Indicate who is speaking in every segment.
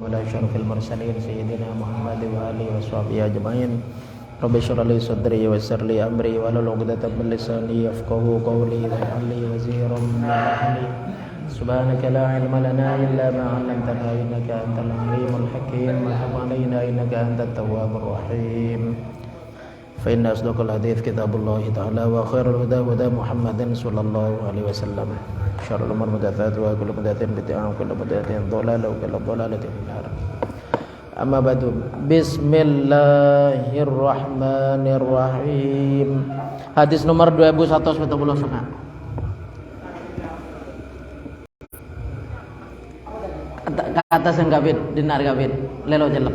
Speaker 1: وعلى أشرف المرسلين سيدنا محمد وآله وصحبه أجمعين. رب اشرح لي صدري ويسر لي أمري واحلل عقدة من لساني يفقهوا قولي واجعل لي وزيرا من أهلي. سبحانك لا علم لنا إلا ما علمتنا إنك أنت العليم الحكيم. وتب علينا إنك أنت التواب الرحيم. فإن أصدق الحديث كتاب الله تعالى وخير الهدى هدى محمد صلى الله عليه وسلم. شر الأمور محدثاتها وكل محدثة بدعة وكل بدعة ضلالة وكل ضلالة في النار. Amma ba'du. Bismillahirrahmanirrahim. Hadis nomor 2179. Ke atas yang gabit, dinar gabit, lelo jelek.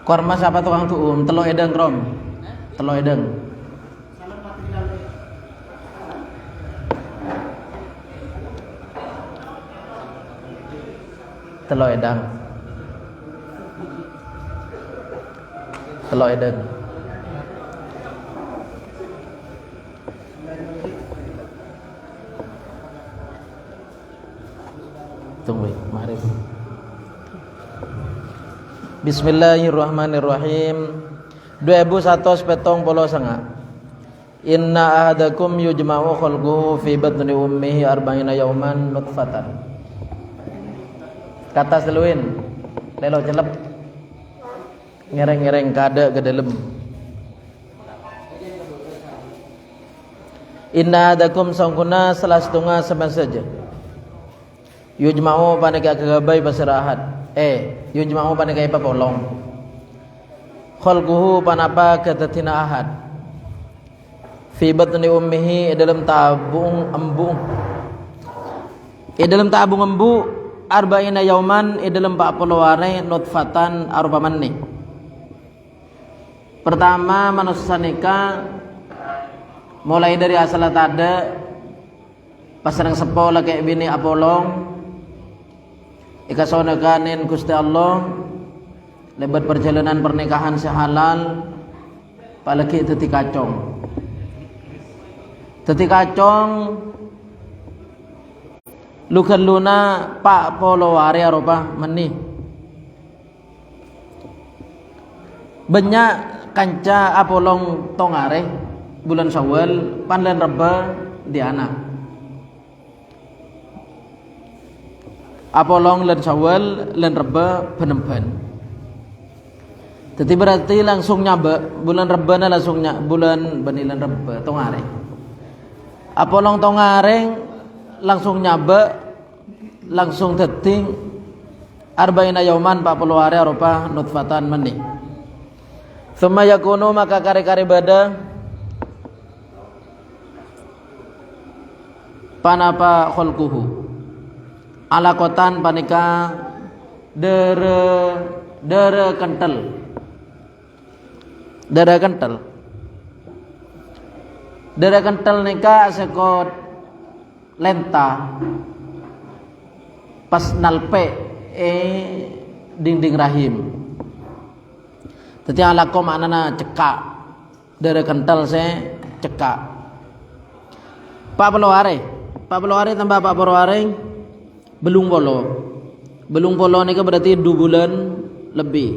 Speaker 1: Korma siapa tukang tuum, telo edeng rom. Telo edeng. Telo edang. Telo edeng. Tunggu, mari. Bismillahirrahmanirrahim. 2179. Inna ahadakum yujma'u khalquhu fi batni ummihi arba'ina yawman nutfatan. Kata seluin lelo celep ngereng-ngereng kada ke dalam. Inna adakum sangkuna salastunga sama saja. Yujma'u panika kagabai pasirahat. Yujma'u panika ipa polong. Khalquhu panapa katatina ahad. Fi batni ummihi dalam tabung embu. Dalam tabung embu arba'ina yauman dalam 40 hari nutfatan arupa mani. Pertama manusia nikah mulai dari asal tada pasarang sepola kayak bini apolong ikasoneganin Gusti Allah lebat perjalanan pernikahan sehalal apalagi teti kacong lukan luna pak polo wari aropa meni banyak kanca apolong tongare bulan Syawal pandan reba di anak apolong len Syawal len reba penemban. Jadi berarti langsung nyaba bulan reba na langsung bulan banilan reba tongare apolong tongare langsung nyaba langsung teting arba'ina yauman 40 hari arupa nutfatan mani. Thumma yakunu maka kare-kare bada panapa khalquhu alakotan panika dere kental nika sekot lenta pas nalpe dinding rahim. Teti alako maknana cekak dari kental se cekak. Pak Pelaware tambah Pak Pelaware belum polo ni ke berarti 2 bulan lebih.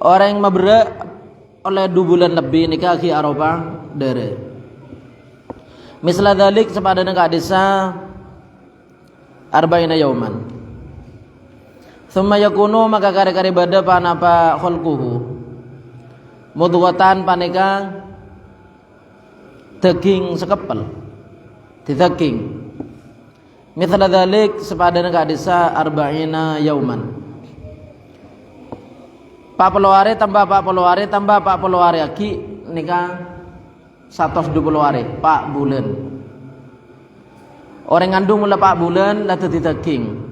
Speaker 1: Orang yang mabere oleh 2 bulan lebih nikah ki aropa dere. Misal dalik sepadana kadisa arba'ina yauman. Thumma yakunu maka kare-kare bada panapa khalquhu mudghatan panika daging sekepel didaging. Misal dalik sepadana kadisa arba'ina yauman. Pak Pelaware tambah Pak Pelaware aki nikah 120 hari pak bulan. Orang ngandung mula pak bulan lah tadi daging,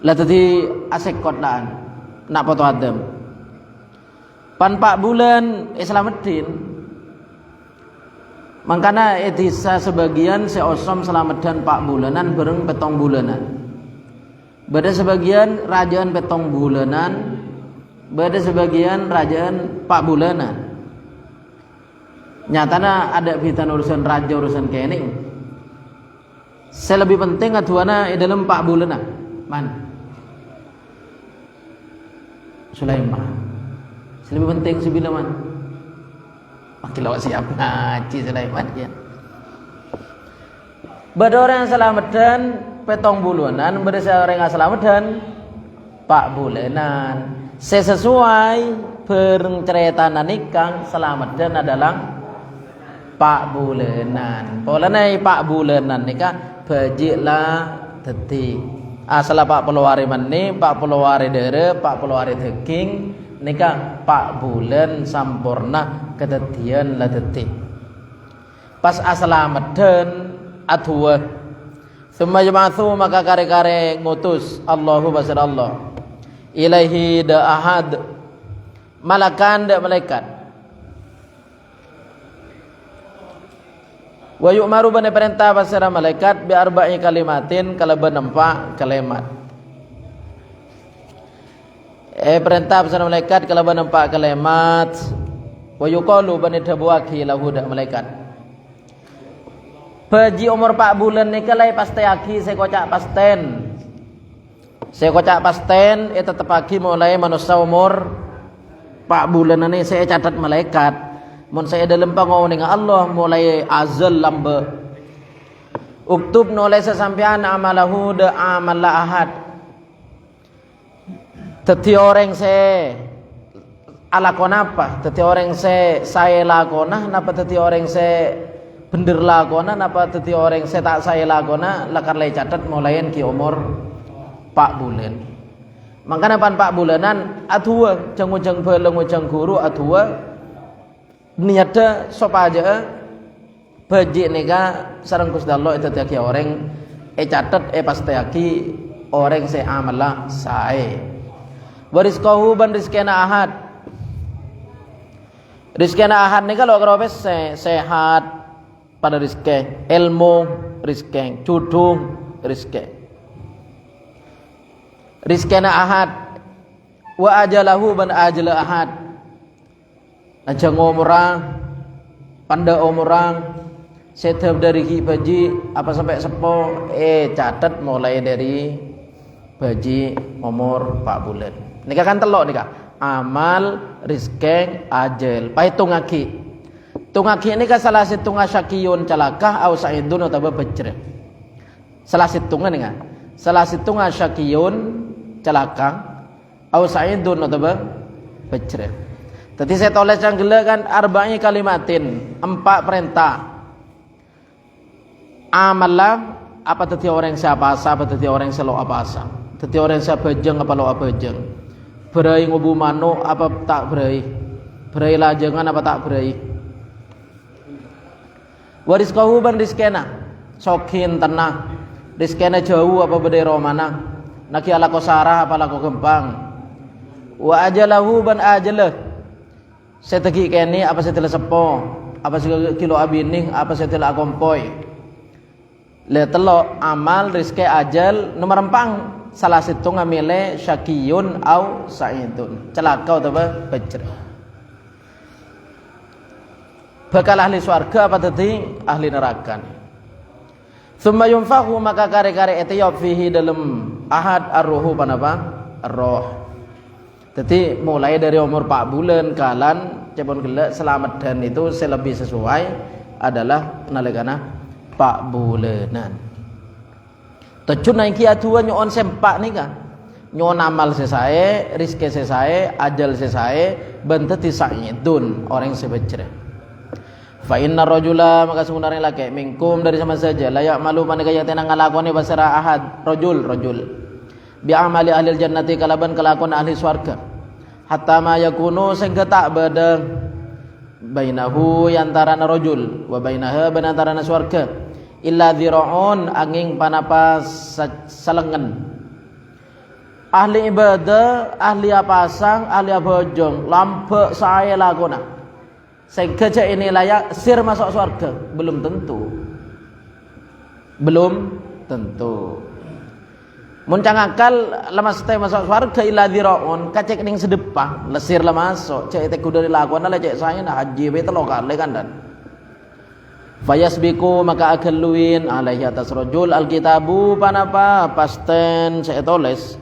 Speaker 1: lah tadi asekot lah nak foto adam. Pan pak bulan Islamuddin, makana etisa sebagian seosom selamadan pak bulanan bareng petong bulanan. Bada sebagian rajaan petong bulanan, bada sebagian rajaan 4 bulanan. Nyatana ada pitan urusan raja urusan kening. Saya lebih penting aduana dalam 4 bulan man. Sulaiman. Saya lebih penting sebila man. Makin lawak siap ngaji Sulaiman ya. Bada orang yang selamatkan petong bulanan, bada orang yang selamatkan 4 bulanan. Sesuai perenceritanan nikah selamatkan adalah 4 bulanan. Polanya 4 bulanan nikah bajiklah detik. Asal 40 hari mani, 40 hari dere, 40 hari daging nikah 4 bulan sampurna kedetian lah detik. Pas asalamadhan adhuwa summa yab'atsu maka kare-kare ngutus Allahu basir Allah ilaihi da ahad malakan da malaikat wa yu'maru bani perintah basira malaikat bi arba'i kalimatin kalaban 4 kalimat. Perintah basira malaikat kalaban 4 kalimat wa yuqalu bani dabuaki lahu da malaikat. Baji umur 4 bulan ni kalai pasti aki saya kocak pasten. Saya kocak pasten tetap aki mulai manusia umur 4 bulan ni saya catat malaikat. Mun saya dalam pangau dengan Allah mulai azal lambe. Uktub nolai sesampian amalahu de amal la ahad. Teti orang saya alakon apa? Teti orang saya lakonah napa teti orang saya bener lakona napa teti orang saya tak saya lakona lakar lay catat mulayan ki umur 4 bulan. Makanya pan 4 bulanan atua jang-jang beleng jang guru atua niatnya sop aja baji nika sareng Gusti Allah itu teki orang catat pasti aki orang saya amala saya. Warizqahu ban rizkena ahad. Rizkena ahad nika lo kerobes sehat pada rizki, ilmu rizki, cudung rizki. Rizkena ahad wa ajalahu ban ajala ahad. Aja ngomorang panda omorang setiap dari baji apa sampai sepo catat mulai dari baji umur 4 bulan. Nika kan telok nika amal rizki ajal pahitung aki. Tungaki ini kan salah satu syakiyun calakah au sa'idun atau bajr. Salah satu ni kan. Salah satu syakiyun calakah au sa'idun atau bajr. Tadi saya tulis yang gila kan arba'i kalimatin 4 perintah. Amalah apa tadi orang siapa asa apa tadi orang selo apa asa. Tadi orang siapa jeng apa lo apa jeng. Berai ngubu mano apa tak berai. Berai lajengan apa tak berai. Warizqahu ban rizkena sokin tenang rizkena jauh apa bedero mana naki ala kosara apa lako gempang wa ajalahu ban ajalah setegi keni apa setela sepo apa kilo abining apa setela akompoy le telo amal rizke ajal nomor 4 salah satu ngamile syakiyun au sa'idun celaka atau bajr. Bakal ahli swarga apa tadi ahli neraka. Summa yunfahu maka kare-kare etiyop fihi dalam ahad ar-ruhu panapa ar-roh. Jadi mulai dari umur 4 bulan kalan cepon gelek selamat dan itu selebih sesuai adalah nalikana 4 bulanan. Tejun naiki atua nyon sempak nika. Nyon amal sesae, rizki sesae, ajal sesae, benteti sa'idun orang sebejre. Fa inna rajula maka sebenarnya laki minkum dari sama saja layak malu mana kaya tenang ngalakoni basara ahad rajul bi amali ahli jannati kalaban kelakon ahli swarga hatta ma yakunu sehingga tak beda bainahu yantarana rajul wa bainaha banantarana swarga illa dhira'un angin panapa salengan ahli ibadah ahli apasang ahli bojong lampe saya lakona. Sehingga ini layak sir masuk surga belum tentu. Muncang akal lemas teh masuk surga ila dhiraun kacek ning sedepah lesir lah masuk cek teh kudu dilakukan lah cek saya nah haji be telo kali kan dan Fayasbiku maka akan luin alaihi atas rajul alkitabu panapa pasten saya tulis.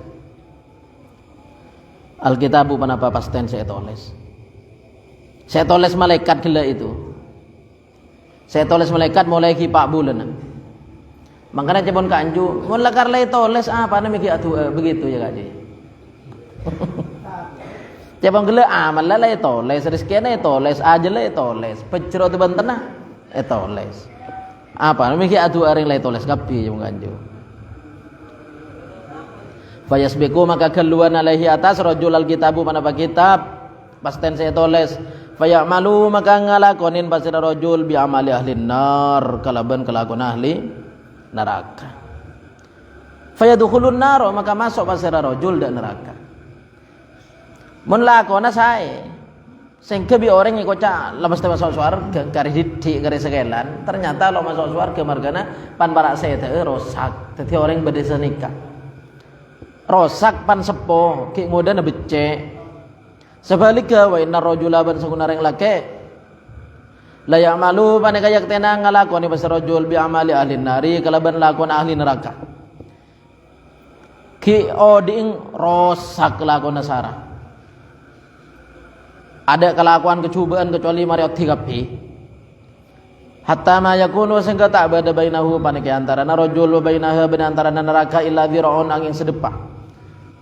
Speaker 1: Alkitabu panapa pasten saya tulis. Saya tulis malaikat gila itu. Saya tulis malaikat mulai ki 4 bulan. Makanya cepon kanju, mun lakar lay tulis apa namanya begitu ya Kak Ji. Cepon gila amal lay tulis, rezekinya tulis, ajale tulis, pecero tu bantena tulis. Apa namanya atu aring lay tulis kapi cepon kanju. Fayasbiku maka keluar alaihi atas rajul alkitabu mana kitab pasten saya tulis. Fayamalu maka ngalakonin pasira rajul bi amali ahli nar kalaban kelakon ahli neraka. Fayadkhulun nar maka masuk pasira rajul dak neraka. Mun lakona sae sing kebi orang yang kocak lepas masuk surga kari didik kari segelan ternyata lo masuk surga margana pan barak saya rosak dadi orang berdesa nikah rosak pan sepo ki muda becek. Sebaliknya wa inna rajula ban sanguna reng lake la ya'malu pane kayak tenang ngalakoni pas rajul bi amali ahli nari kalaban lakon ahli neraka ki oding rosak lakon nasara ada kelakuan kecubaan kecuali mariot 3 hatta ma yakunu sehingga tak bada bainahu pane antara rajul wa bainaha ben antara neraka illa dhira'un angin sedepah.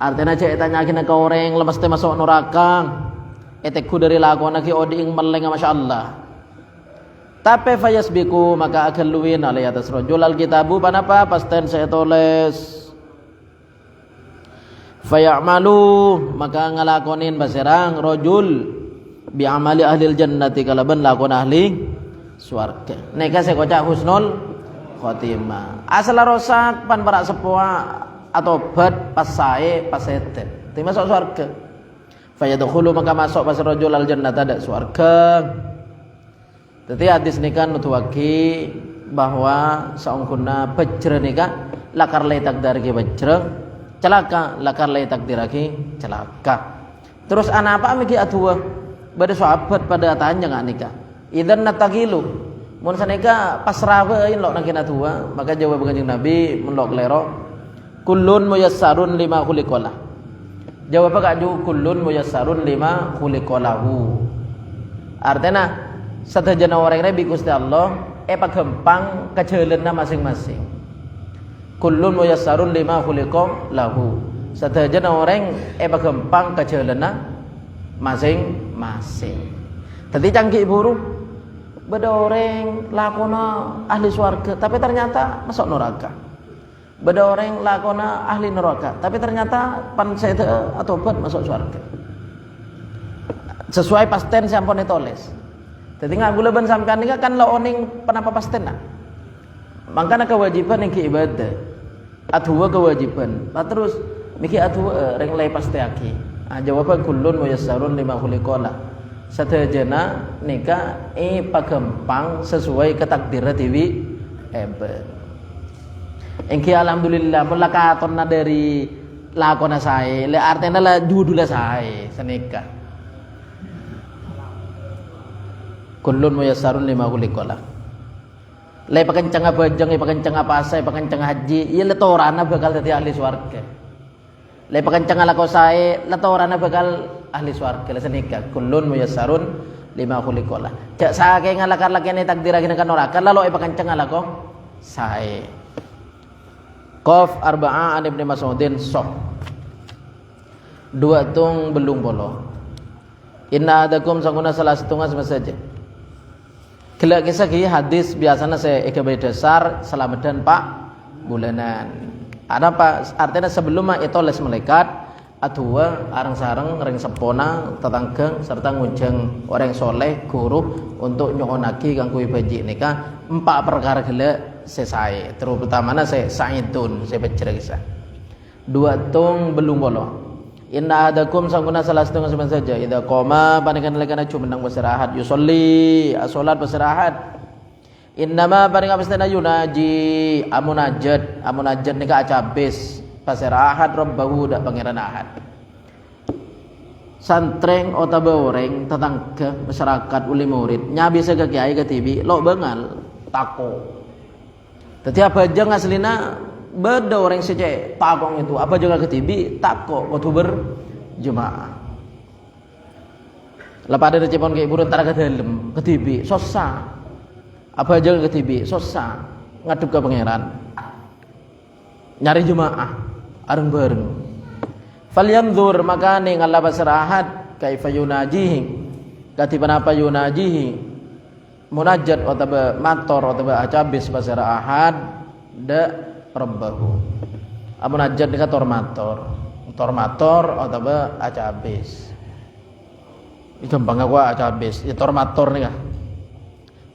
Speaker 1: Artinya cek tanyakin ke orang lepas te masuk neraka etekku dari lakon ki oding meleng masyaallah. Tapi fayasbiku maka akan luwin alai atas rajul alkitabu panapa pasten saya tulis. Fayamalu maka ngalakonin basirang rajul bi amali ahli jannati kalaban lakon ahli swarga. Neka saya kocak husnul khotimah. Asal rosak pan barak sepua atau bat pas sae pas seten. Ti masuk swarga. Fayadkhulu maka masuk pas rajul al jannata dak swarga. Dadi hadis nikah nutuwaki bahwa saungkunna bajra nikah lakar lay takdir ki bajra celaka lakar lay takdir ki celaka. Terus anak apa miki atua bade sahabat pada tanya ngak nikah. Idzan nataqilu mun sanika pasrawein lok nang atua maka jawab Kanjeng Nabi menlok lero kullun muyassarun lima khuliqala. Jawab Kak Ju kullun muyassarun lima khuliqalahu. Artinya sadajana orang rebi Gusti Allah pagempang kejeleuna masing-masing. Kullun muyassarun lima khuliqalahu. Sadajana orang pagempang kejeleuna masing-masing. Tadi canggih buruk beda orang lakona ahli swarga tapi ternyata masuk neraka. Beda orang lakona ahli neraka tapi ternyata pan saya atau buat masuk surga sesuai pasten sampun ditulis. Jadi ngagula ban samkan nikah kan lo oning penapa pasten nak makanya kewajiban yang ibadah adhuwa kewajiban terus miki adhuwa reng lay pasti aki jawaban kullun muyassarun lima khuliqala sadajana nikah pagempang sesuai ketakdiran dewi engki alhamdulillah pelakaton dari lakona saya le artinya la judulnya saya senika kullun muyassarun lima khuliqala le pakencang bajang pakencang pasai pakencang haji ieu le torana bakal dadi ahli swarga le pakencang lako sae le torana bakal ahli swarga le senika kullun muyassarun lima khuliqala jak saking ngalakar-lakene takdirake kan neraka lalu pakencang lako sae. Qaf arba'ah an Ibnu Mas'udin sok. Dua tung belum bolo. Inna adakum sanguna salah setengah saja. Kila kisah ki hadis biasanya saya ekabai dasar selamadan Pak bulanan. Ada apa? Artinya sebelum itu les malaikat atua arang sarang ring sepona tetangga serta ngujeng orang soleh guru untuk nyohonaki kang kuwi baji nikah 4 perkara gila selesai terutamanya saya saidun saya baca kisah 2 tung belum bolo inna adakum sanguna salah setengah saja idza qoma panikan lekana cuma nang beristirahat yusolli salat beristirahat innama paning abistana yunaji amunajat nikah acabis pasirahat rabbahu dak pangeran ahad santreng otabe orang tetangga masyarakat uli murid nyabi ke kiai ke tibi lo bengal tako. Tetapi apa aja ngaslina beda orang sece takong itu apa juga ketibi tako waktu berjemaah. Lepas ada cepon kayak burung tara ke dalam ketibi sosa apa aja ketibi sosa ngadep ke pangeran nyari jemaah areng bareng. Falyanzur maka ning Allah basarahat kaifa yunajihi katiban apa yunajihi munajat atau mator atau acabis basara ahad da rabbahu. Munajat nika tormator atau acabis. Gampang gua acabis ya tormator nih kah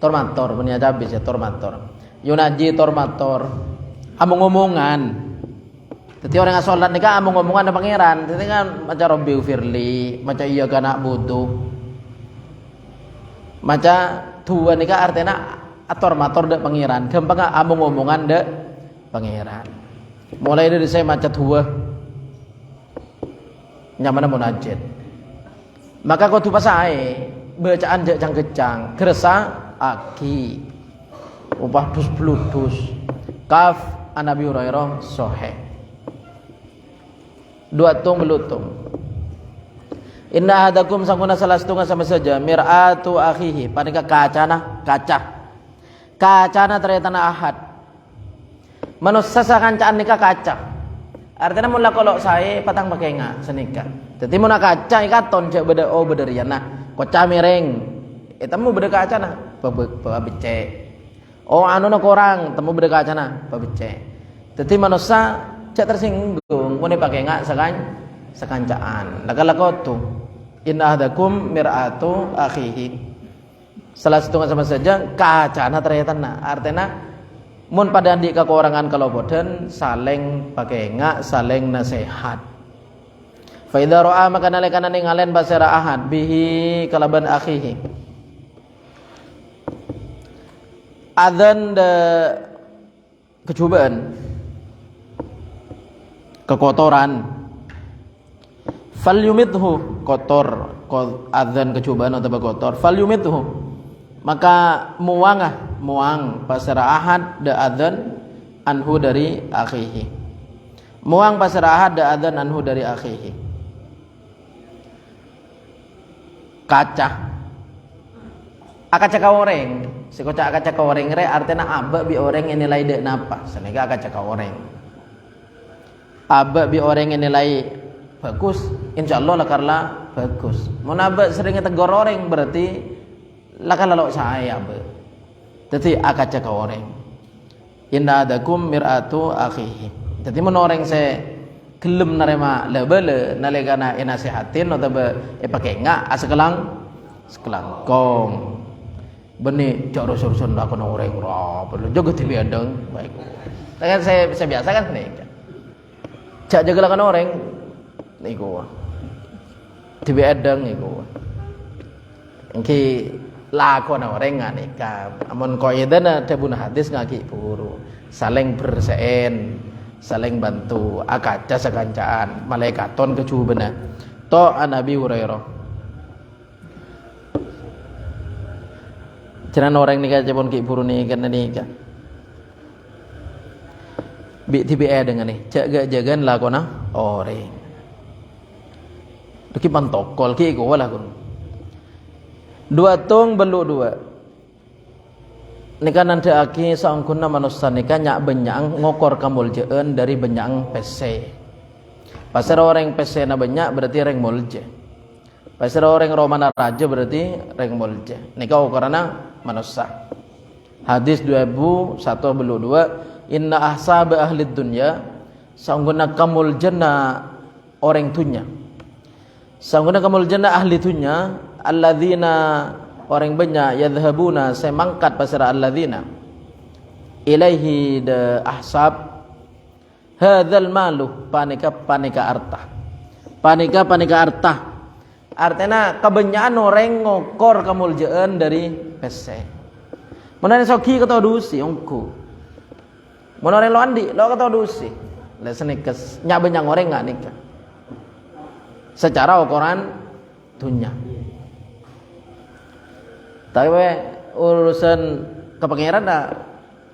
Speaker 1: tormator punya acabis ya tormator yunaji tormator amung-omongan. Jadi orang yang sholat nih kan amung-omongan ada pangeran. Jadi kan macam Robbi Firli macam iya kana butuh macam tua nih kan artinya tormator dek pangeran gampang amung-omongan dek pangeran. Mulai dari saya macam tua nyaman munajat. Maka kau tu pasai bacaan jang kecang gerasa aki upah dus blutus kaf Nabi Hurairah sohe dua tung belutung. Inna hadakum sangkuna salah setengah sama saja mir'atu akhihi panika kacana ternyata ahad manusia kancaan nikah kaca artinya mula kalau saya patang pakai ngak senikah. Jadi mau nak kaca ikaton cek beda bederian nah koca miring temu beda kaca nah babece anu nak orang temu beda kaca nah babece. Jadi manusia cek tersinggung mau dipakai ngak sekancaan laga tu inna ahdakum mir'atu akhihi salah satu sama saja kaca nah ternyata nah artinya mun pada andi kekurangan kalau boten saling pakai ngak saling nasihat. Fa idza ra'a maka nalekana ningalen basara ahad bihi kalaban akhihi adzan de kecobaan kekotoran falyumidhu kotor adzan kecobaan atau kotor falyumidhu maka muang basara ahad de adzan anhu dari akhihi muang basara ahad de adzan anhu dari akhihi kaca akaca oreng si kocak akaca oreng re artinya abak bi orang yang nilai dek napa senega akaca oreng abak bi orang yang nilai bagus insyaallah lah karena bagus mun abak sering tegur orang berarti lakal lalu saya abak jadi akaca oreng inna adakum mir'atu akhihi jadi mun orang saya gelem narema lebele nalikana nasihatin atau pakai ngak sekelang kong benih cak rusun aku orang perlu jaga TV adeng baik kan saya biasa kan nih cak jaga kan orang niku TV adeng niku engki lakon orang nggak nikah amun koidan tabun hadis ngaki puru saling bersen saling bantu akaca sekancaan malaikaton kecubena to Nabi Hurairah jangan orang nikah cepon ki buru nih kan nikah bi tibe dengan nih jaga-jagan lakona orang deki pantokol ki ko wala kun dua tong beluk dua nikah nanti aki saungkuna manusia nikah nyak benyang ngokor kamul jeun dari benyang PC. Pasar orang PC na banyak berarti reng mulje. Pasar orang romana raja berarti reng mulje. Nikah ukurana manusia. Hadis 2122 inna ahsaba ahli dunya saungkuna kamul jannah orang tunya. Saungkuna kamul jannah ahli tunya alladzina orang banyak yadhhabuna saya mangkat pasara alladzina ilaihi de ahsab hadzal malu panika arta artinya kebanyakan orang ngokor kamuljaan dari pese menane soki kata dusi ongku menane lo andi lo kata dusi le senikes nya banyak orang enggak nikah secara ukuran dunya. Tapi urusan kepangeran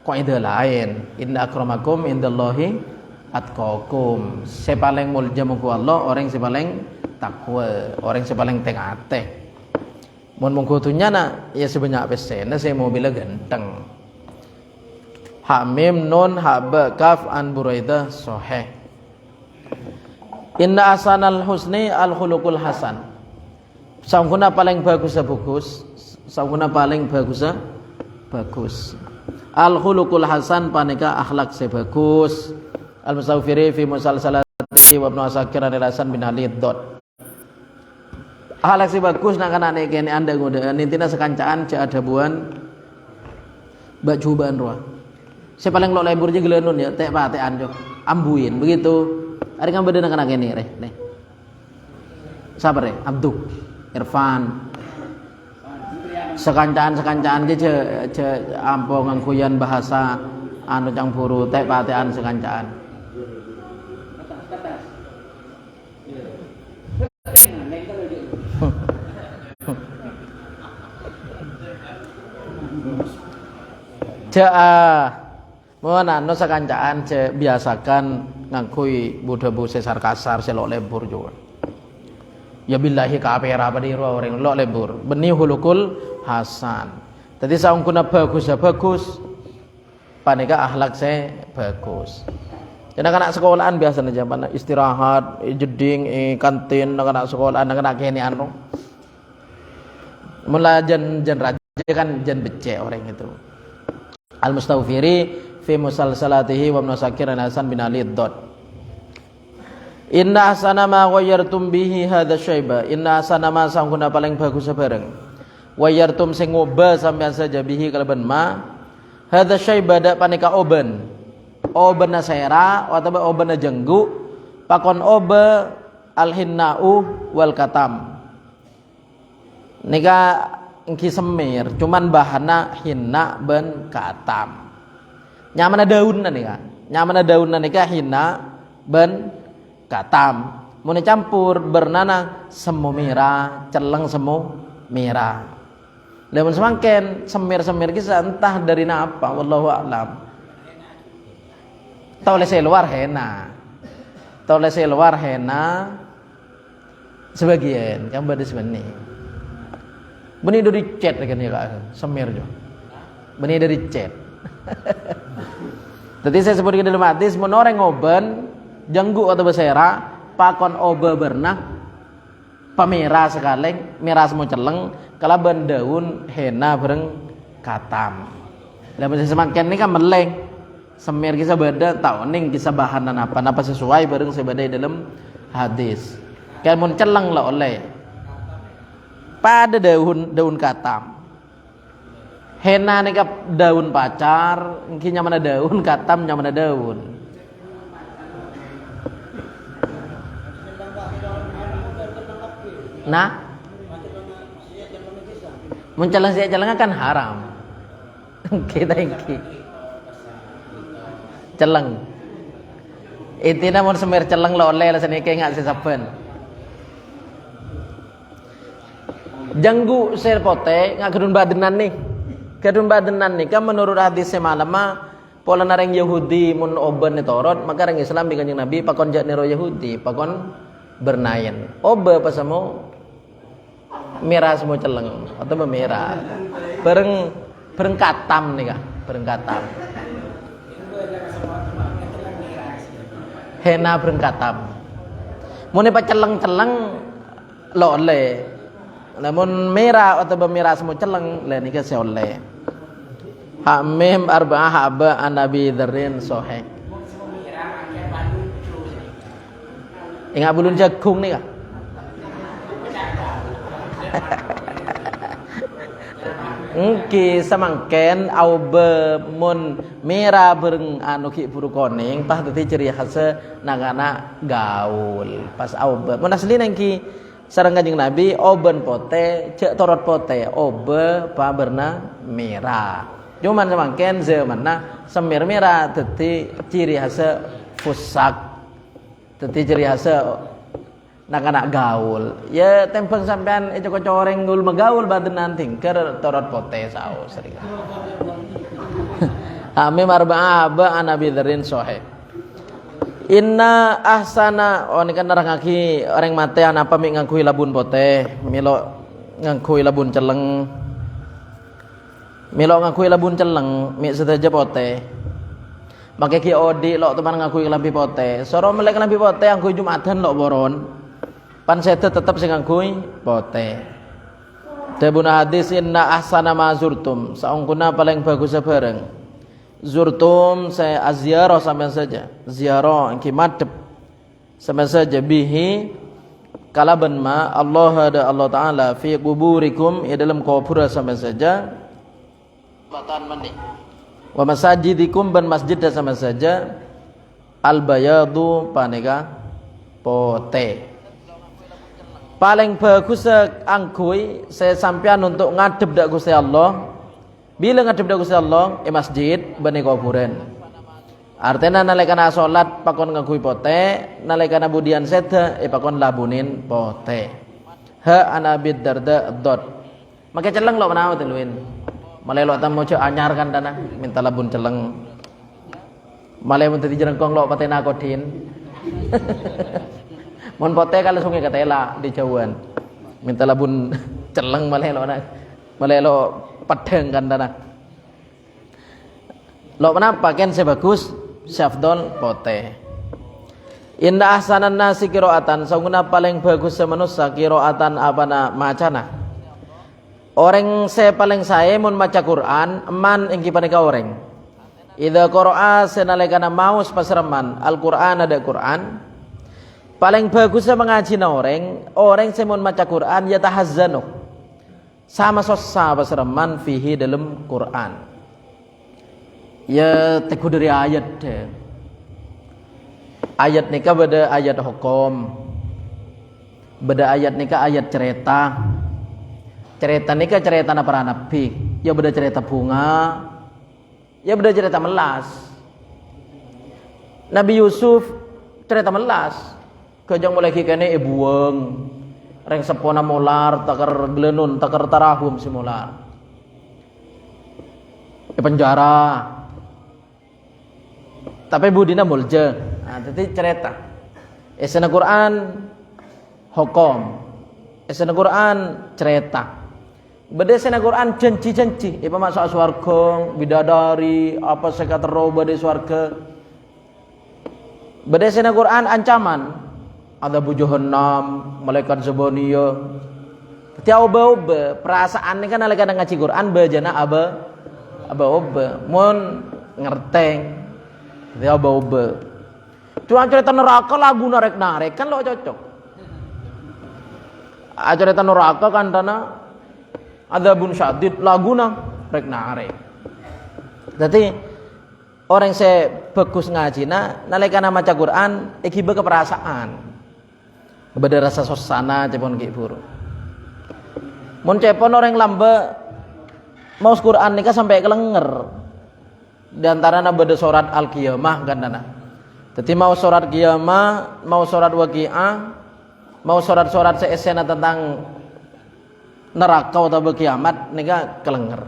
Speaker 1: kaidah lain. Inna akramakum indallahi atqakum. Sepaling mulja muku Allah orang sepaling takwa, orang sepaling tengate. Mun mungku tunyana ya sebanyak pesena saya mau bila ganteng. Hamim nun haba kaf an Buraidah sahih. Inna asanal husni al khuluqul hasan. Saungkuna paling bagus saungkuna paling bagus. Al khuluqul hasan paneka akhlak sebagus. Al Musawfiri fi musalsalati wa Ibnu Asakir an Hasan bin Ali dot. Akhlak sebagus nak kana nek kene anda ngodeun intina sekancaan ce adabuan bajubaan roa. Saya paling lo lebur je gelenun ya tek patean jo. Ambuin begitu. Ari kan beda nak kene reh. Sabar ya Abdul Irfan sekancaan je ampo ngangkuyan bahasa anu campuru tek patean sekancaan. Mana no sekancaan biasakan ngangkui budabu sesar kasar selok lebur juga. Ya billahi kapera pada orang lok lebur. Beni hulukul hasan. Tadi saungkuna bagus. Paneka akhlak saya bagus. Jadi anak sekolahan biasa aja mana istirahat, jeding, kantin, anak sekolahan, anak kene anu. Mula jen raja kan jen becek orang itu. Al Mustawfiri fi musalsalatihi wa Ibnu Asakir an Hasan bin Ali dot. Inna asana ma ghayyartum bihi hadza syaiba. Inna asana ma sangkuna paling bagus bareng. Ghayyartum sing ngubah sampean saja bihi kalaban ma. Hadza syaiba dak panika oben. Oben nasera atawa oben jenggu. Pakon obe al hinnau wal katam. Nika engki semir, cuman bahana hinna ben katam. Nyamana daunna nika. Nyamana daunna nika hinna ben katam. Mun campur bernana semu merah, celeng semu merah. Lamun semangken semir-semir kisah entah dari napa wallahu a'lam. Tolese luar hena. Sebagian yang bade sebenarnya. Benih dari chat kan ya kak, semir jo. Benih dari chat. Tadi saya sebutkan dalam hadis, menoreng oben, jenggu atau besera, pakon obe bernah, pamera sekaleng, merah semua celeng, kalaban daun hena bereng katam. Dan masih semakin ini kan meleng, semir kisah beda, tahu ning kisah bahanan apa sesuai bareng sebadai dalam hadis. Kayak mun celeng lah oleh. Pada daun katam. Hena nika daun pacar, engki nyamana daun katam nyamana daun. Nah, mencelang sia celengan kan haram. Kita engki. Celeng. Intina mun semir celeng lo oleh lasane kayak enggak sesaben. Janggu serpote ngak kedun badenan nih kan menurut hadis semalam pola nareng Yahudi mun oben torot maka orang Islam di kanjeng Nabi pakon jak nero Yahudi pakon bernayen obe pasamo merah semua celeng atau merah bareng katam nih kah bareng katam hena bareng katam mun pa celeng lo oleh. Namun merah atau bermerah semua celeng lah nikah seoleh. Hamim arba'ah haba an Nabi Dzarrin sahih. Ingat bulun jagung nih kah? Engki samangken au be mun merah bereng anu ki buru koning pas tadi ciri khas nagana gaul pas au be mun asli nangki sareng Kanjeng Nabi oben pote cek torot pote obe pa berna merah cuman samangken zamanna semir merah teti ciri khas fusak teti ciri khas nak gaul. Ya tempeng sampean itu coreng gul magaul badan nanti ker torot pote sao sering. Ami marba aba anabi darin sohe. Inna ahsana ini kan nerangake orang mate apa mi ngangkui labun pote, milo ngangkui labun celeng. Milo ngangkui labun celeng, mi sedaja pote. Make ki odi lo teman ngangkui lampi pote. Soro melek lampi pote ngangkui Jumatan lo boron. Pan sete tetep sing ngangkui pote. Dabuna hadis inna ahsana ma zurtum, saungkuna paling bagus bareng. Zurtum saya aziarah sama saja, ziarah engki madhep sama saja bihi kalaban ma Allah ada Allah taala fi kuburikum ya dalam kubur sama saja batan mandi wa masajidikum ban masjid sama saja al bayadu paneka pote paling bagus angkui saya sampean untuk ngadep dak Gusti Allah. Bila ngadep dak Gusti Allah masjid bani kuburan. Artinya nalikana salat pakon ngakui pote, nalikana budian seda pakon labunin pote. Ha ana Abi Darda dot. Make celeng lo menawa teluin. Malai lo tamu ce anyar kan dana minta labun celeng. Malai mun tadi jerengkong lo patena kodin. Mun pote kalau sungai katela di jauhan. Minta labun celeng malai lo na. Malai lo padeng kan dana. Lo kenapa kan sebagus syafdol pote. Inna ahsanan nasi qiraatan saunguna paling bagus manusia qiraatan apana macana. Orang saya paling saya mun maca Quran man engki paneka orang. Idza qara'a senalekana maus pasreman Al-Qur'an ada Quran. Paling bagus mengaji orang saya mun maca Quran ya tahazzanu. Sama sosa pasreman fihi dalam Quran. Ya teku dari ayat deh. Ayat nikah beda ayat hukum. Beda ayat nikah ayat cerita. Cerita nikah cerita na para nabi. Ya beda cerita bunga. Ya beda cerita melas. Nabi Yusuf cerita melas. Kejang mulai kikane buang. Reng sepona molar takar glenun takar tarahum si molar penjara tapi budina mulje nah jadi cerita esena Quran hukum esena Quran cerita beda esena Quran janji-janji ipa masuk swarga bidadari apa sekatero bade swarga beda esena Quran ancaman ada jahannam, malaikat zabaniyah. Tiap oba perasaan ini kan nalika ngaji Quran bejana aba oba, mon ngerteng. Tiap oba. Cuma cerita neraka lagu narek kan lo cocok. Cerita neraka kan dana ada bun syadid lagu narek. Jadi orang saya bagus ngaji nalika maca Quran iki keperasaan. Beda rasa sosana cepon ki buru. Mun cepon orang lamba mau Quran nikah sampai kelenger. Di antaranya beda surat Al-Qiyamah kan dana. Jadi mau surat Qiyamah, mau surat Waqiah, mau surat-surat seesena tentang neraka atau kiamat nikah kelenger.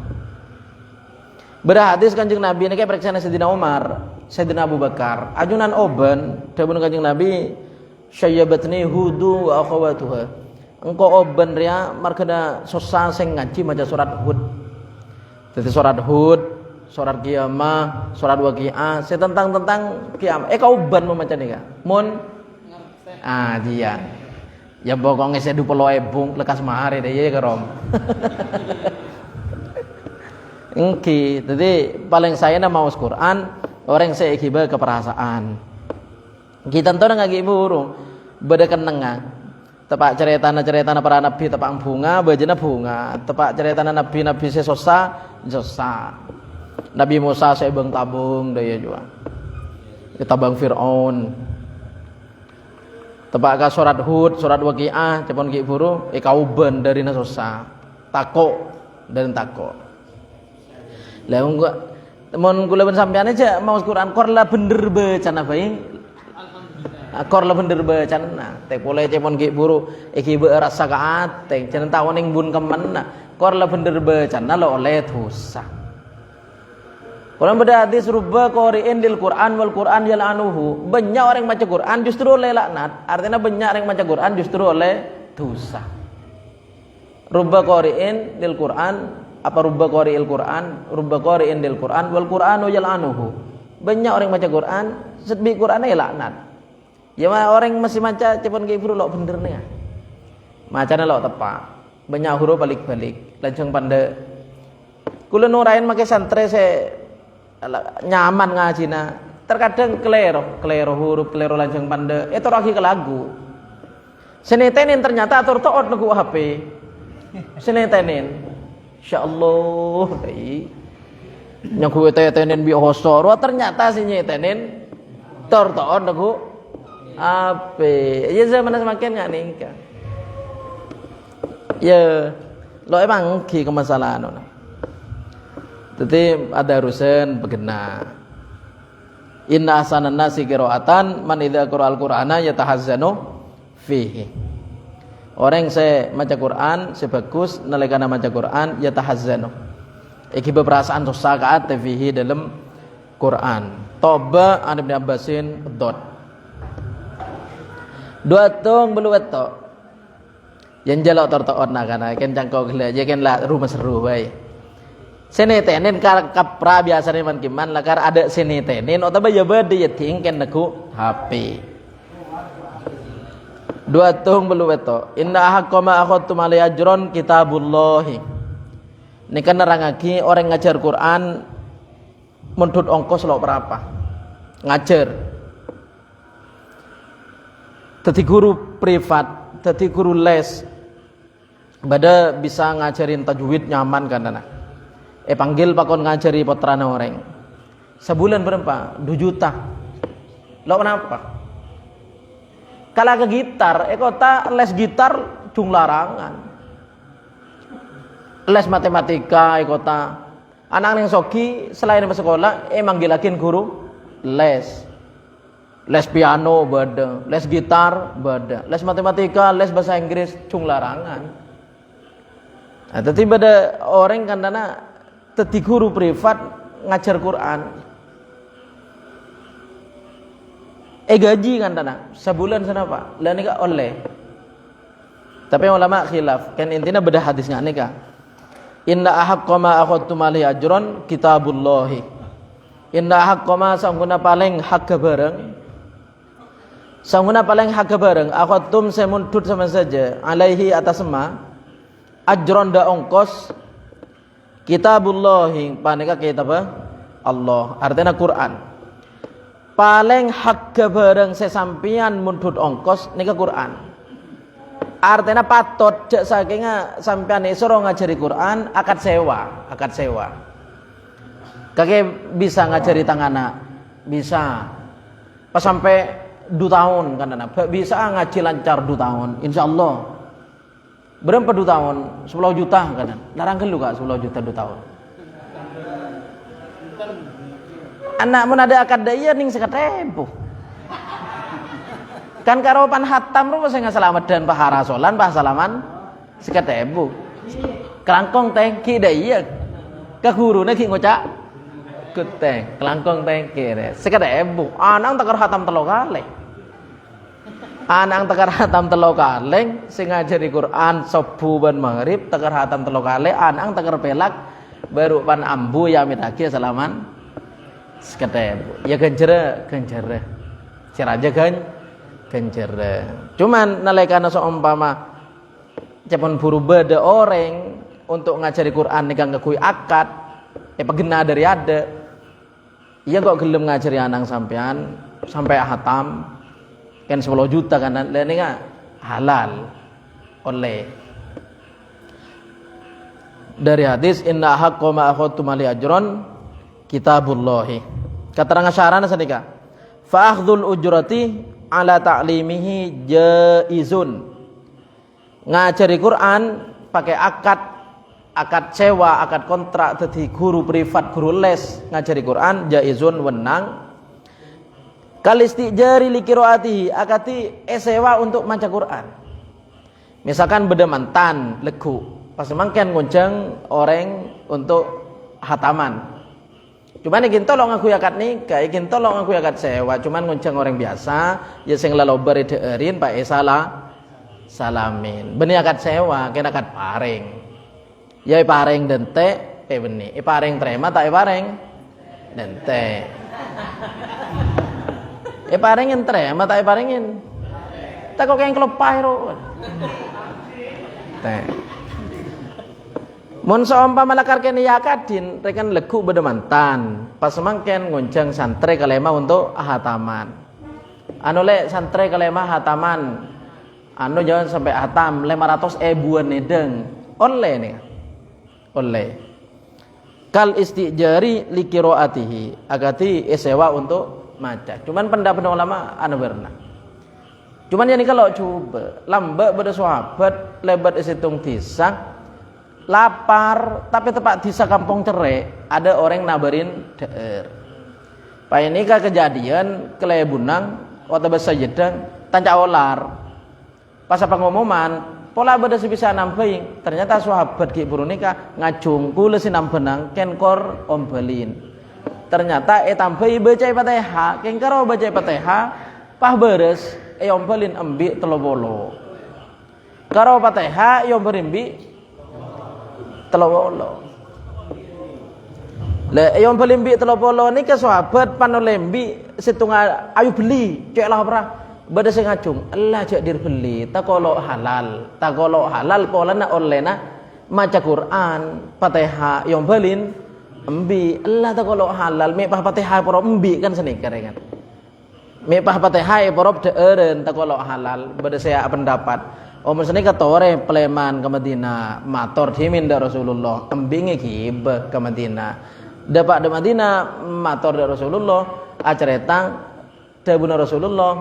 Speaker 1: Beda hadis Kanjeng Nabi nikah periksana Sayyidina Umar, Sayyidina Abu Bakar. Ajunan oben dawuh Kanjeng Nabi syayyabatni hudu wa akhawatuha. Engkau oben ria markada susah sing ngaji maca surat Hud. Jadi surat Hud, surat Qiyamah, surat Waqiah, tentang kiamat. Kau oben membaca nika. Mun dia. Ya pokoknya saya 20.000 lekas mahar deh ya kerom. Engki, jadi paling saya nama maus Quran orang saya ikiba keperasaan. Kita tahu ngagi burung beda kenengan. Tepak cerita para nabi tepak bunga bejana bunga. Tepak cerita nabi sesosa. Nabi Musa saya bang tabung daya juga. Kita bang Fir'aun. Tepak ka surat Hud, surat Waqiah, cepon ki buru kauben dari nasosa. Tako dan tako. Lah enggak mon kula ben sampean aja mau Quran kor la bener becana bae. Kor la bener becanna teh pole cepon ki buru iki be rasa kaat teh cenah tawon ning bun kemenna kor la bener becanna lo oleh dosa. Quran pada hadis rubba qari'in lil Quran wal Quran yal'anuhu. Banyak orang baca Quran justru oleh laknat. Artinya banyak orang baca Quran justru oleh dosa. Rubba qari'in lil Quran apa rubba qari'il Quran, rubba qari'in lil Quran wal Quranu yal'anuhu. Banyak orang baca Quran, sedbi Quran ya laknat. Ya orang masih maca cepon ke buru lo bener nih. Macana lo tepak. Banyak huruf balik-balik. Langsung pandai. Kula nurain make santre saya nyaman ngajina. Terkadang kelero huruf kelero langsung pandai. Itu lagi ke lagu. Senetenin ternyata atur toot lagu HP. Senetenin. Insyaallah dai. Nyaku tetenin bi hosor. Ternyata si nyetenin tor toot lagu ya zaman semakin nggak nikah ya lo emang ki kemasalahan no. Jadi ada urusan begena inna ahsanan nasi qiraatan man idza qara'al qur'ana yatahazzanu fihi. Orang saya maca Quran sebagus nalikana maca Quran yatahazzanu iki beperasaan susah kaat fihi dalam Quran. Toba an Ibnu Abbasin dot dua tong beluat to yang jalok tortoon na kana ken cangkau gila je ken la rumah seru bae senetenen kapra biasane man kiman lakar ada senetenen otaba ya bade ya ting ken naku HP dua tong beluat to inna haqqama akhadtum alai ajron kitabullahi ini kan nerangake orang ngajar Quran muntut ongkos lo berapa ngajar. Tadi guru privat, tadi guru les, pada bisa ngajarin tajwid nyaman kan anak. Panggil pakon ngajari potrana orang. Sebulan berapa? 2 juta. Lo kenapa? Kalau ke gitar, kota les gitar cung larangan. Les matematika, kota. Anak yang soki selain sekolah, manggilakin guru les. Les piano bada, les gitar bada, les matematika, les bahasa Inggris cung larangan. Nah, tapi pada orang kan dana teti guru privat ngajar Quran. Gaji kan dana sebulan sana Pak. Lah nika oleh. Tapi ulama khilaf, kan intinya beda hadisnya nika. Inna ahaqqa ma akhadtum alaihi ajron kitabullahi. Inna ahaqqa ma sangguna paling hak bareng. Sangguna paling hak bareng akhadtum semuntut sama saja alaihi atas semua ajron da ongkos kitabullahi panika kitab Allah artinya Quran paling hak bareng sesampian muntut ongkos nika Quran artinya patut cek saking sampean isoro ngajari Quran akad sewa kakek bisa ngajari tangana bisa pas sampai 2 tahun kan anak bisa ngaji lancar 2 tahun insyaallah berapa 2 tahun 10 juta kan larang kelu kak 10 juta 2 tahun anak mun ada akad daya ning sekatempo kan karo pan hatam ro sing selamat dan pahara solan pah salaman sekatempo kelangkong teh ki daya ka gurune ki ngocak kuteng kelangkong teh ki sekatempo anak takar hatam 3 kali Anang takar hatam 3 kali sing ngajari Quran subuh ban maghrib takar hatam 3 kali anang takar pelak baru pan ambu ya mitaki salaman seketep ya genjere ceraja genjere cuman nalekana seumpama cepon buru beda orang untuk ngajari Quran nikang ngakui akad pegena dari ada iya kok gelem ngajari anang sampean sampai hatam kan 10 juta kan lain enggak halal oleh dari hadis inna haqqo ma akhadtum ali ajron kitabullahi kateranga syarana sanika fa akhdhul ujrati ala ta'limihi jaizun ngajari Quran pakai akad sewa akad kontrak dadi guru privat guru les ngajari Quran jaizun wenang Kal istijari li qiraatihi akati sewa untuk maca Quran. Misalkan beda mantan legu, pas mangken ngonceng orang untuk hataman. Cuman ikin tolong aku yakat nikah, ikin tolong aku yakat sewa, cuman ngonceng orang biasa, ya sing lalober deuerin Pak salamin. Beni akat sewa, kena akat paring. Ya paring dente, beni. Paring trema tak paring dente. Paringin trema tak paringin. Tak kok keng kelepah ro. Teh. Mun saumpama lakar kene yakadin rekan legu beda mantan. Pas mangken ngonceng santri kalema untuk hataman. Anu le santri kalema hataman. Anu jangan sampai hatam 500 ribuan nedeng. Oleh nih. Oleh. Kal istijari li qiraatihi agati sewa untuk maca. Cuman pendapat ulama anu berna. Cuman yani kalau coba lambak beda sahabat lebat isitung tisak lapar tapi tepat desa kampung cerai ada orang nabarin daer. Pak ini kejadian kelebunang waktu bahasa jedang tanca olar pas apa ngomongan pola beda sebisa namping ternyata sahabat ki burunika ngajung kula sinam benang kenkor ombelin ternyata tambai baca Fatihah ken karo baca Fatihah pah beres ombelin embi telobolo karo Fatihah berimbi telobolo le berimbi telobolo ni ke sahabat panolembi setunggal ayo beli cek lah berah beda sing ngacung Allah cek dir beli takolo halal polana olena maca Quran Fatihah belin embi Allah takolo halal me pah Fatihah poro embi kan senikar kan me pah Fatihah poro deeren takolo halal beda saya pendapat masane katore pleman ke Madinah mator dimin da Rasulullah embinge kibe ke Madinah dapat di Madinah mator da Rasulullah acaretang dabuna Rasulullah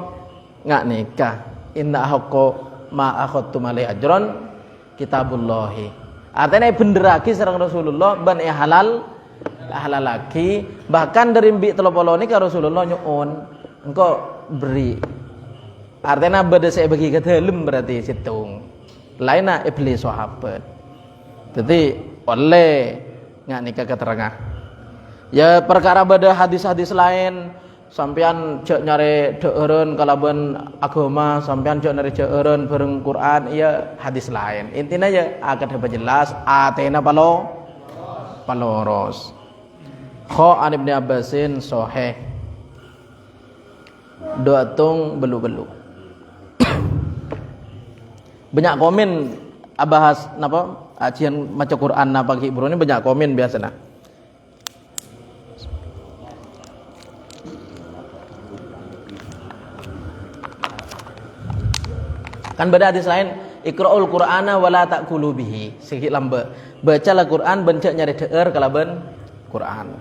Speaker 1: ngak nikah inna haqqo ma akhadtum alai ajron kitabullahi artinya bener lagi sareng Rasulullah ban halal lagi bahkan dari mbi telopolo ni ka Rasulullah nyuun engko beri artinya beda saya bagi ke dalam berarti situng lainnya iblis sahabat jadi oleh ngak nikah keterangan ya perkara beda hadis-hadis lain sampean cek nyari deureun kalaban agama sampean cek nyari deureun bareng Quran ya hadis lain intinya ya akan dapat jelas atena paloros kho an Ibnu Abbasin sahih doatung belu-belu banyak komen bahas napa ajian maca Quran napa ki bro ini banyak komen biasanya kan beda hadis lain iqra'ul qur'ana wala ta'kulu bihi sikit lambe bacalah Quran bencak nyari deur kalaban Quran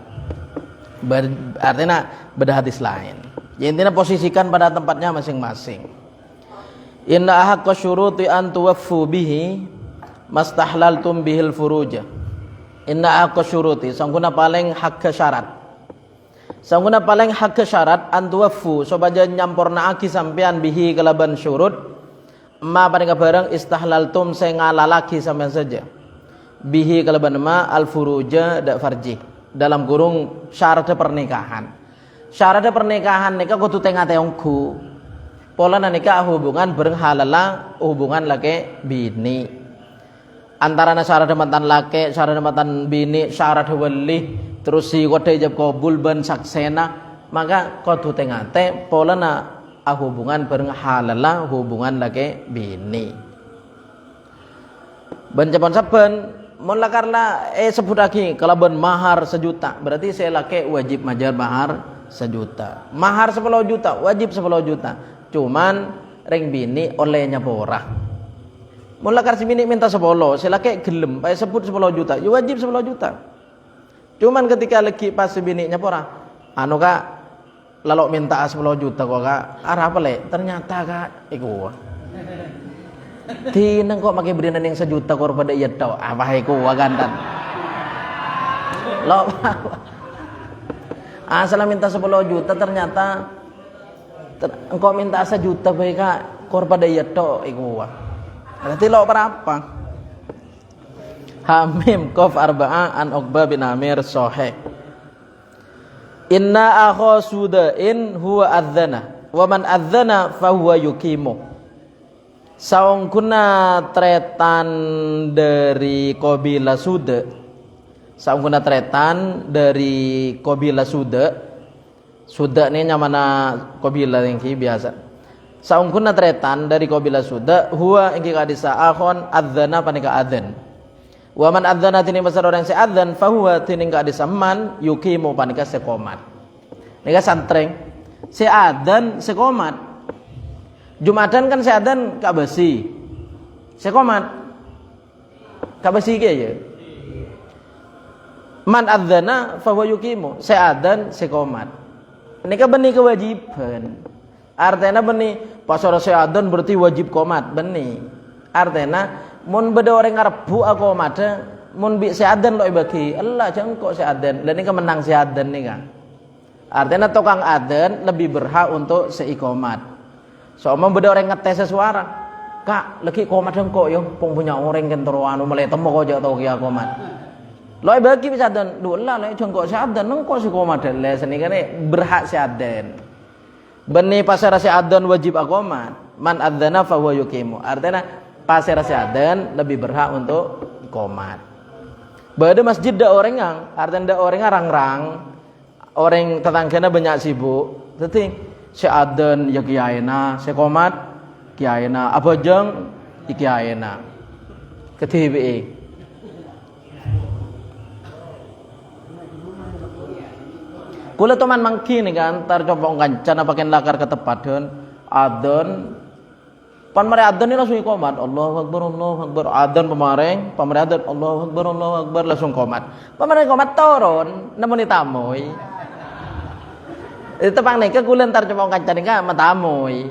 Speaker 1: artinya beda hadis lain ya intinya posisikan pada tempatnya masing-masing. Inna ahaqqa syuruti an tuwaffu bihi mastahlaltum bihil furuja. Inna ahaqqa syuruti sangguna paling hak syarat. Sangguna paling hak syarat an tuwaffu sobaja nyampornaaki sampean bihi kalaban syurut ma paring barang istahlaltum sing ngalalaki sampean saja. Bihi kalaban ma al furuja dak farji dalam kurung syarat pernikahan. Syarat pernikahan nikah kudu tengah-tengku. Pola nikah hubungan berhalala hubungan laki bini antara syarat mantan laki syarat mantan bini syarat wali terus si kode ijab kabul ban saksena maka kudu tengate pola hubungan berhalala hubungan laki bini ban japan saben mun lakarla sebut lagi kalau ban mahar 1 juta berarti saya laki wajib majar mahar 1 juta mahar 10 juta wajib 10 juta cuman ring bini olehnya porah mula kar si bini minta 10 silake gelem pae sebut 10 juta ya wajib 10 juta cuman ketika lagi pas si bininya porah anu kak lalu minta 10 juta kok kak arah apa le ternyata kak iku tineng kok make berinan yang 1 juta kok pada iya tau apa iku gantan lo asal minta 10 juta ternyata engkau minta 1 juta baik kak kor pada iya tok iku wah berarti lo berapa Hamim Qaf Arba'a an Uqbah bin Amir Sahih Inna akha sudain huwa adzana wa man adzana fahuwa yuqimu saung kuna tretan dari qabilah Suda saung kuna tretan dari qabilah Suda ini nyamana qabilah yang biasa saung kuna tretan dari qabilah Suda huwa ingki kadisa akhon adzana panika adzan wa man adzana tini pasar orang seadzan fahuwa tini kadisa man yuqimu panika sekomat nika santreng seadzan sekomat Jumatan kan seadzan Kak Besi sekomat Kak Besi ge ya man adzana fahuwa yuqimu seadzan sekomat nika benih kewajiban artinya benih pasar seadzan berarti wajib komat benih artinya mun beda orang ngarbu aku mata mun bi seadzan lo bagi Allah jangan kok seadzan dan nika menang seadzan nika artinya tukang adzan lebih berhak untuk seikomat soalnya beda orang ngetes sesuara kak lagi komat dong kok yo pung punya orang kan teruanu mulai temu kok jauh tau kia komat lo bagi bisa adzan dulu lah lo jangan kok seadzan neng kok seikomat dan les ini kan berhak seadzan benih pasar seadzan wajib akomat man adzana fa huwa yuqimu artinya pasar seadzan lebih berhak untuk komat bada masjid da orang yang artinya da orang rang-rang orang tetangganya banyak sibuk tapi seadzan ya kiyaina sekomat kiyaina apa jeng kiyaina ketibe kula teman mangki nih kan tar coba kancan pakai lakar ke tepadan adzan pan mari adzan ni langsung qomat Allahu akbar adzan pamareng adzan Allahu akbar langsung qomat pamareng qomat turun nemoni tamoy itu pang nek kula entar coba kancane ka matamoy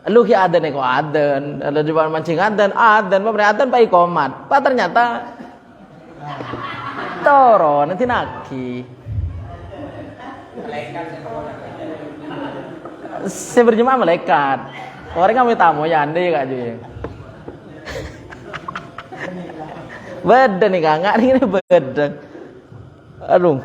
Speaker 1: lu ki adzan kok adzan ada coba mancing adzan pamareng adzan pai qomat pa ternyata turun nanti naki saya berjemaah malaikat orang kami tamu ya anda ya kak Juy beda nih kak nggak ini beda aduh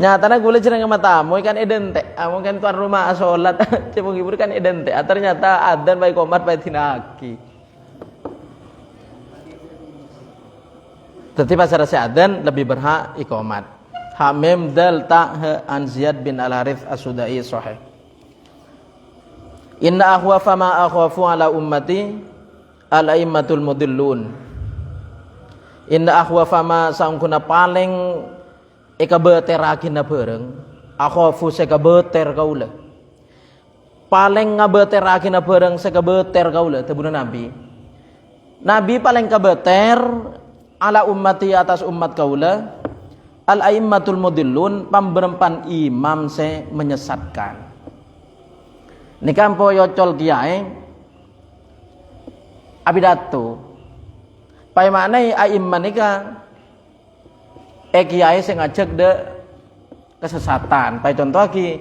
Speaker 1: nyatanya gue cerita sama tamu kan identik mungkin tuan rumah sholat cuma hibur kan identik ternyata adzan baik komat baik tinaki tetapi pasal adzan lebih berhak ikomat Hamim dal ta' an Ziyad bin Al-Harith As-Sudai Sahih Inna akhwafa ma akhwafu ala ummati al-aimmatul mudillun Inna akhwafa ma saungkuna paling eka beteragina bareng akhwafu seka beter kaula paling ngabeteragina bareng seka beter kaula tebuna Nabi paling kabeter ala ummati atas umat kaula al-aimmatul mudillun pamberempan imam se menyesatkan nikah po yocol kiai abidato pai maknai aimman nikah kiai sing ngajak de kesesatan pai contoh lagi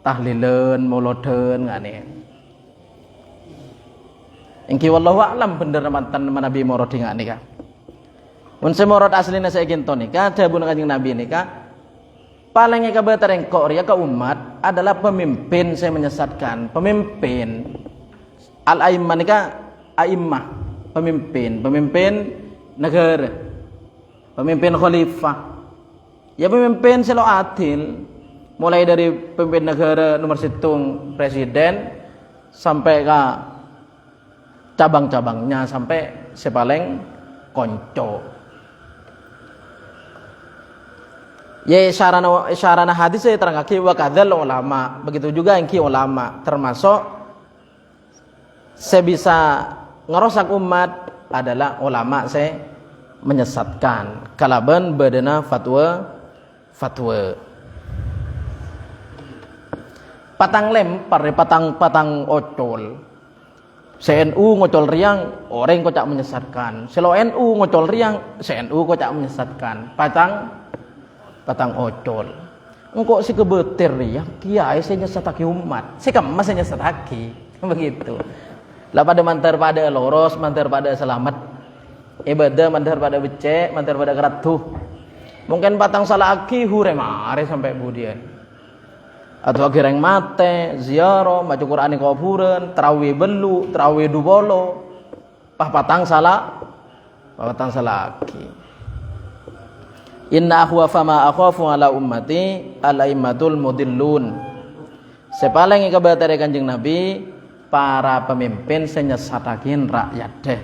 Speaker 1: tahlilen moloden ngane engki wallahu a'lam bener mantan Nabi morodi ngane ka mun semorot aslinya saya ginto nikah ada bun kanjeng Nabi nikah paling kabeter engkau ria ke umat adalah pemimpin saya menyesatkan pemimpin al-a'immah nikah a'immah pemimpin negara pemimpin khalifah ya pemimpin selo adil mulai dari pemimpin negara nomor 1 presiden sampai ke cabang-cabangnya sampai sepaling konco ya syarana hadis saya terangkan wa kadzal ulama begitu juga engki ulama termasuk saya bisa ngerosak umat adalah ulama saya menyesatkan kalaban badana fatwa patang lempar patang ocol CNU ngocol riang orang kocak menyesatkan selo NU ngocol riang CNU kocak menyesatkan patang ocol engkau si kebetir ya kiai saya nyesataki umat si kemas saya nyesataki begitu lah pada mantar pada loros mantar pada selamat ibadah mantar pada becek mantar pada keratuh mungkin patang salah aki hure mare sampai budian atau akhirnya mate ziarah maca Quran kuburan tarawih belu tarawih dubolo patang salah aki inna akhwa fama akhafu ala ummati al-aimmatul mudillun. Sepaling kabatere Kanjeng Nabi para pemimpin senyesatakin rakyat deh.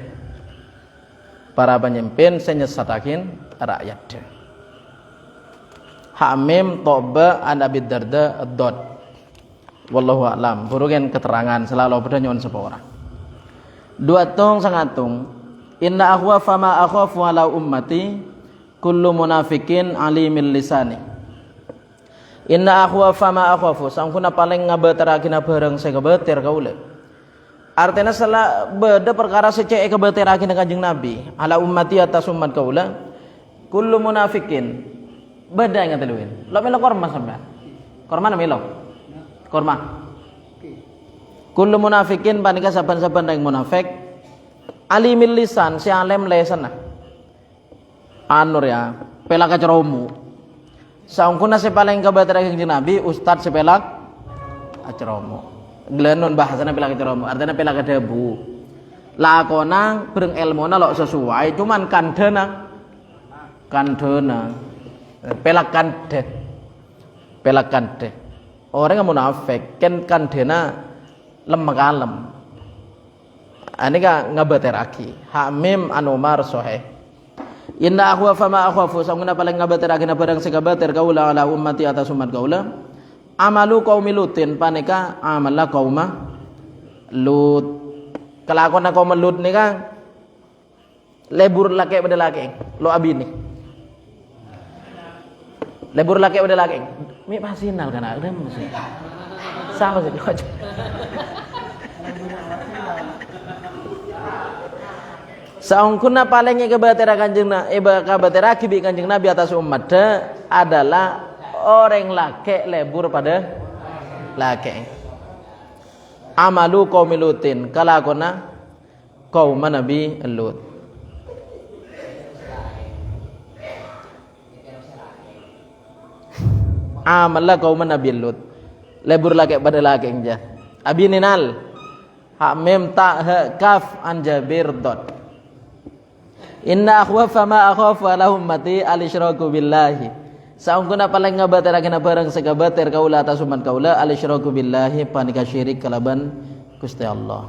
Speaker 1: Para pemimpin senyesatakin rakyat deh. Hamim Toba an Abi Darda ad-Dod. Wallahu a'lam. Burukan keterangan selalu pada nyon sepora. Dua tung sangatung. Inna akhwa fama akhafu ala ummati kullu munafikin alimil lisani. Inna akhwa fama akhafu sangkuna paling ngabeterakina bareng saya kebeter kaula. Artinya salah beda perkara secek kebeterakina Kanjeng Nabi ala ummati atas umat kaula kullu munafikin beda ngateluin. Lo melo korma sampean. Korma melo. Korma. Kullu munafikin panika saban-saban yang munafik alimil lisan si alim lesan anur ya pelak acaromu saungkuna sepaling kabater Kanjeng Nabi ustad sepelak acaromu glenon bahasana pelak acaromu artinya pelak debu lakona bereng ilmuna lo sesuai cuman kandena pelak kande orang yang munafik kan kandena lemah kalem ini kan ngabater aki hamim anumar sohe. Inna akhwa fama akhwafu sanguna paling ngabaterake barang sekabater kaula ala ummati atas umat kaula amalu qaumi lutin paneka amala qauma lut kelakon kaum lut nika lebur laki pada laki lo abini lebur laki pada laki mi pasinal kana ada masih sama sih saungkuna paling kabatera Kanjeng Nabi atas umat adalah orang laki lebur pada laki. Amalu qaumi lutin kalakona kaum Nabi Lut. Amalla kaum Nabi Lut. Lebur laki pada laki aja. Abininal ha mim ta ha kaf an jabir dot. Inna akhwafa ma akhafu ala ummati al-isyraku billahi. Saungkuna paling ngabaterakina barang sekabater kaula atas umat kaula al-isyraku billahi panika syirik kalaban Gusti Allah.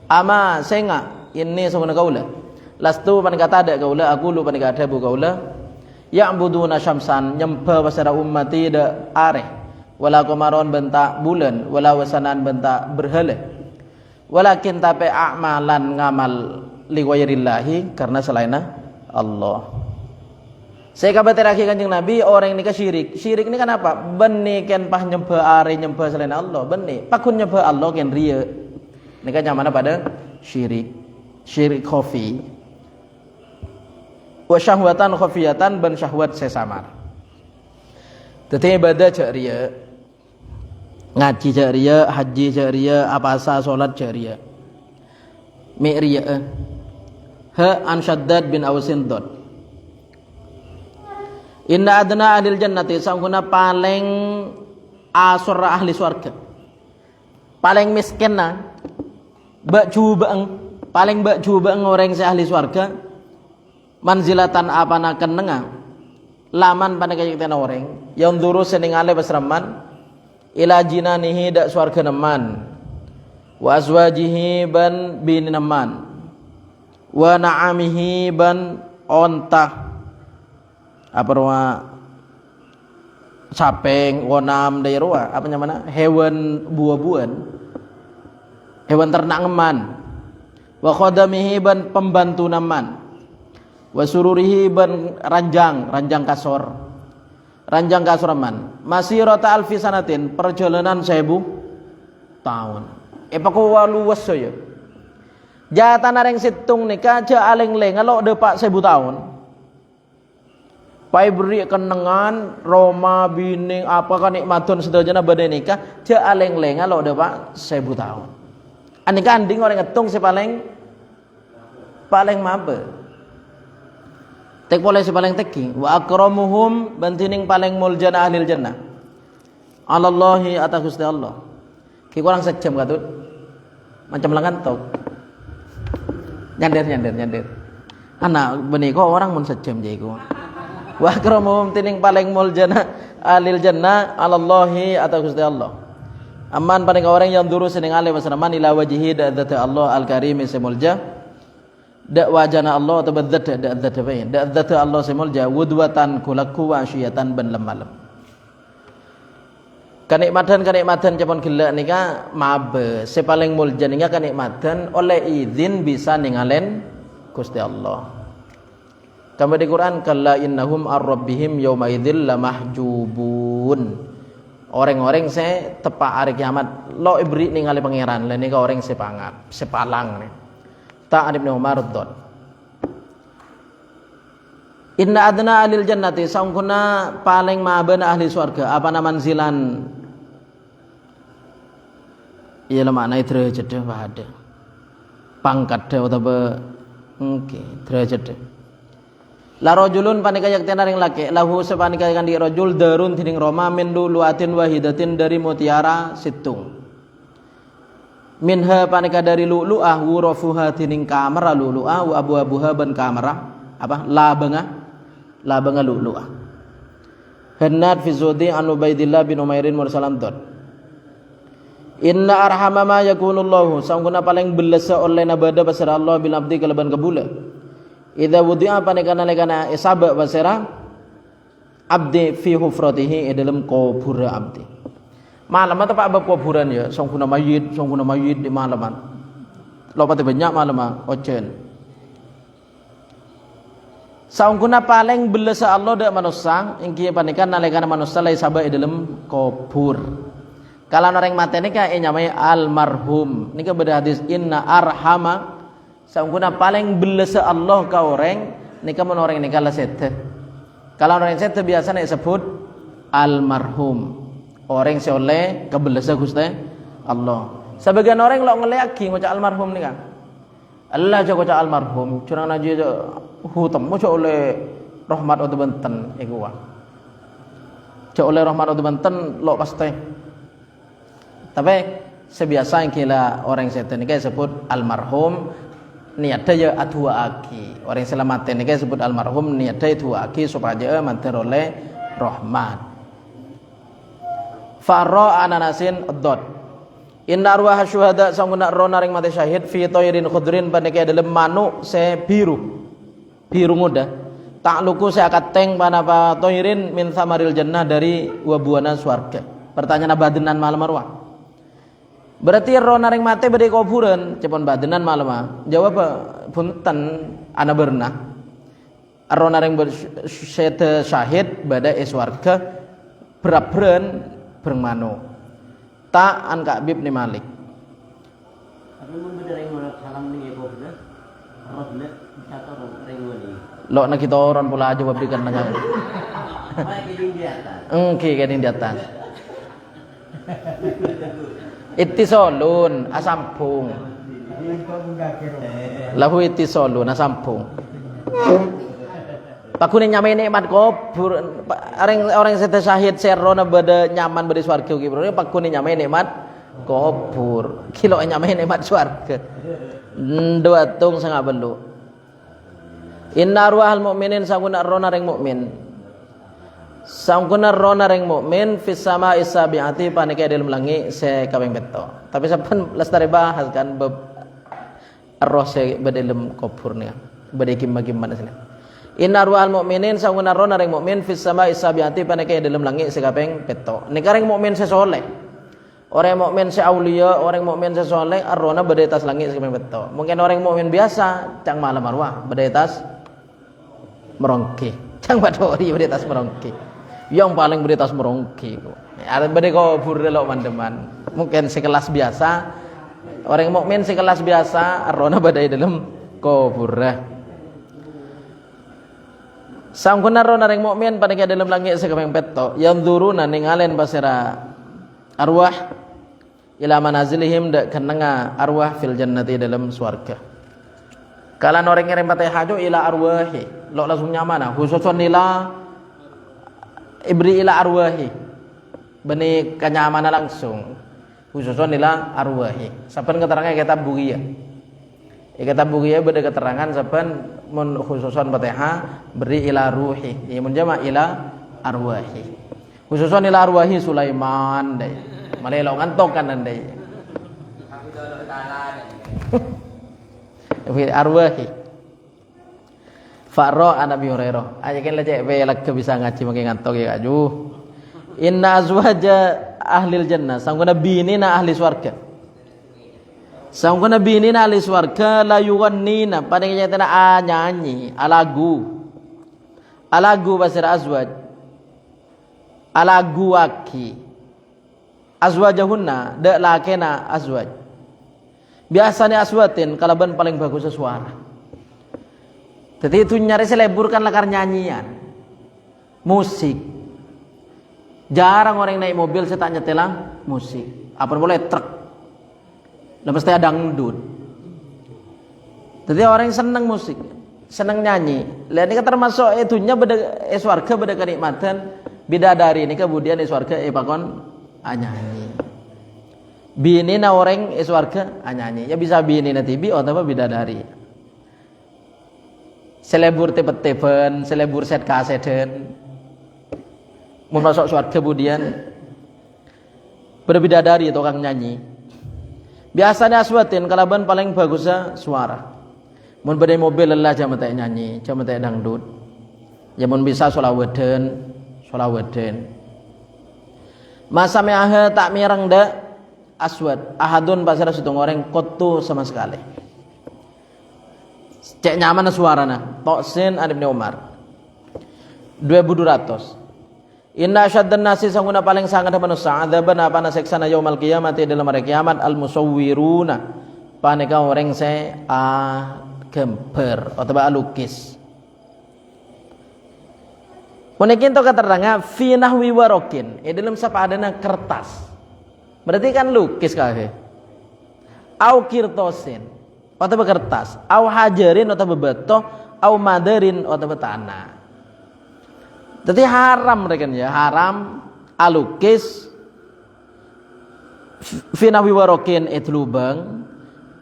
Speaker 1: Ama senga ini saungkuna kaula. Lastu panika tada kaula aku lu panika adabu kaula. Ya'buduna syamsan nyembah wasara ummati da areh. Wala qamaron bentak bulan wala wasanan bentak berhala. Walakin tapi a'malan ngamal liwayrillahi karena selain Allah. Saya kabaterake Kanjeng Nabi orang ini syirik. Syirik ini kan apa? Benih kan pah nyembah are nyembah selain Allah. Benih pakun nyembah Allah kan riya. Ini kan yang mana pada syirik. Syirik khafi. Wa syahwatan khafiyatan ban syahwat sesamar. Dadi ibadah cak riya. Ngaji cak riya, haji cak riya, apasa salat cak riya. Mi riya. Ha an Shaddad bin Ausin dot. Inna adna ahli jannati sangkuna paling asur ahli surga. Paling miskin na bak paling bak orang si ahli surga manzilatan apana kenenga laman pada kayaknya orang yang duru seningale basraman ila jinanihi dak surga neman wa azwajihi ban binaman wa na'amihi ban onta apa ruwa sapeng wonam dari ruwa apa namanya hewan buah-buahan hewan ternak ngeman wa khadamihi ban pembantu naman wa sururihi ban ranjang kasor man masirata alfi sanatin perjalanan 1000 tahun epaku luwes saya jatan areng situng nikah aja aleng-leng kalau depak 1000 tahun Pai beri kenengan Roma bining apa kan nikmatun sedajana badai nikah je aleng-lenga lo udah Pak 1000 tahun. Anika anding orang ngetung si paling mabe. Tek boleh si paling teki wa akramuhum bantining paling muljana ahlil jannah. Alallahi atas Gusti Allah. Ki kurang sejam katut. Macam langantok. Nyandir. Anak beniko orang mun sejam je iku. Wa akramuhum tining paling muljana alil jannah alallahi atas Gusti Allah. Aman paling orang yang duru sening alih wasanaman ila wajhi da'dzat Allah al-karim semulja. Da wajana Allah atau da'dzat Allah semulja wudwatan kulaku wa asyiyatan ban lemalam. Kenikmatan cepon gila nika mabe se paling mulja nika kenikmatan oleh izin bisa ningalen Gusti Allah. Kama di Quran kalla innahum ar-rabbihim yauma idzil lamahjubun. Orang-orang se tepak hari kiamat lo ibri ningali pangeran le nika orang sepangat sepalang nih. Ta Ibnu Umar dot. Inna adna alil jannati saungkuna paling mabana ahli surga apa nama manzilan. Iya lama naik derajat deh ada. Pangkat deh atau derajat deh. La rajulun panika yaktina ring laki lahu sepanika kan di rajul darun tining Roma min luatin wahidatin dari mutiara situng. Minha panika dari lu'lu'ah wurafuha tining kamera lu'lu'ah wa abu-abuha ban kamera apa labanga lu'lu'ah. Hannat fi zudi an Ubaidillah bin Umairin mursalan dot. Inna arhama ma yakunullahu saungkuna paling belesa oleh nabada pasara Allah bil abdi kalaban kabula. Idza wudi'a panikana isaba basira abdi fi hufratihi dalam kubur abdi. Malam atau pak bab kuburan ya, songkuna mayit di malaman. Lopat banyak malam ocen. Songkuna paling belesa Allah dak manusia, ingki panikan nalikana manusia lai isaba dalam kubur. Kalau orang mati ni kan nyamai almarhum. Ni kan beda hadis inna arhama saungkuna paling belesa Allah ka orang nika mun orang nika la sete. Kalau orang sete biasa nek sebut almarhum. Orang soleh ka belesa Gusti Allah. Sebagian orang lo ngeleaki ngucap almarhum nika. Allah jo ngucap almarhum, curang aja jo hutam mo oleh rahmat atau benten iku wa. Jo oleh rahmat atau benten lo pasti. Tapi sebiasa yang kila orang sete nika sebut almarhum niatnya ya adwa aki orang selamat ini sebut almarhum niatnya itu aki supaya mantir oleh rahmat. Farra ananasin dot. Inna arwah syuhada sangguna rona ring mati syahid fi toirin khudrin paneke dalam manuk se biru muda. Ta'luku se akateng panapa toirin min samaril jannah dari wabuana swarga. Pertanyaan badenan malam arwah. Berarti rona ring mate bade kuburan cepon badenan malama jawab punten ana berenah rona ring syete syahid bada iswarga berabren bermano ta an Ka'bib ni Malik tapi mun beda ring salam ni kuburan Allah bela catat ring wali lo nak kita orang pula jawab berikan nanya keding di atas Ittisolun asampung. Lahu ittisolun asampung. Pakune nyamai nikmat kubur orang sete syahid serona beda nyaman beda swarga ki bro. Pakune nyamai nikmat kubur. Kilo nyamai nikmat swarga. Dua tung sangat belu. Inna arwahal mu'minin sanguna rona ring mukmin. Sangkuna rona ring mukmin fis sama isabiati panike dalam langi se kaping beto. Tapi saben lestari bahas kan bab arroh se bedalam kubur ni. Bedekim bagaimana sini. Inna arwahal mukminin sangkuna rona ring mukmin fis sama isabiati panike dalam langi se kaping beto. Nika ring mukmin se soleh. Orang mukmin se aulia, orang mukmin se soleh arrona beda atas langi se kaping beto. Mungkin orang mukmin biasa cang malam arwah beda atas merongki. Cang badori beda atas merongki. Yang paling beritas merongki ada bade kubur lo mandeman mungkin sekelas biasa orang mukmin sekelas biasa arona badai dalam kubur Sangkuna ro nareng mukmin pada ke dalam langit sekepeng peto yang duruna ningalen pasira arwah ila manazilihim dak kenanga arwah fil jannati dalam swarga. Kala noreng ngerem patay hajo ila arwahi lo langsung nyamana khususon ila ibri ila arwahi bani kenyamana langsung khususon ila arwahi. Saben keterangan kitab Bughiyah. Kitab Bughiyah beda keterangan saben mun khususon Fatihah beri ila ruhi. Ya mun jama ila arwahi. Khususon ila arwahi Sulaiman dai. Malelo ngantok kan dai. Fi arwahi. Faro an Abi Hurairah. Ayakin lejek we lek bisa ngaji mangke ngantok ya kaju. Inna azwaja ahlil jannah sangguna binina ahli swarga. Sangguna binina ahli swarga la yughannina pada nyatana nyanyi alagu. Alagu basir azwaj. Alagu waki. Azwajahunna dak lakena azwaj. Biasanya aswatin kalaban paling bagus suara. Jadi itu nyari seleburkan lakar nyanyian. Musik. Jarang orang naik mobil saya tak nyetelang musik. Apa boleh truk. Lepas itu dangdut. Jadi orang yang senang musik, senang nyanyi. Lihat ini kan termasuk itunya beda swarga beda kenikmatan bidadari ini kemudian swarga pakon nyanyi. Bini na orang swarga nyanyi. Ya bisa bini na tibi atau bidadari. Selebur tepet-tepen, selebur set kaseten. Mun masuk swarga kemudian berbidadari itu orang nyanyi. Biasanya aswatin kalaban paling bagusnya suara. Mun bade mobil lelah jam teh nyanyi, jam teh dangdut. Ya mun bisa sholaweden. Masa meahe tak mirang dak aswad. Ahadun pasara sutung orang kotu sama sekali. Cek nyaman suarana. Toksin an Ibnu Umar. 2200. Inna asyaddan nasi sanguna paling sangat manusia adzaban apa naseksana yaumul qiyamati dalam hari kiamat al musawwiruna paneka orang se gambar atau lukis. Mungkin to keterangan fi nahwi warokin dalam sapadana kertas. Berarti kan lukis kae. Au kirtosin atau kertas, au hajarin atau bebatoh, au madarin atau tanah. Jadi haram mereka ya, haram alukis finawi warokin lubang,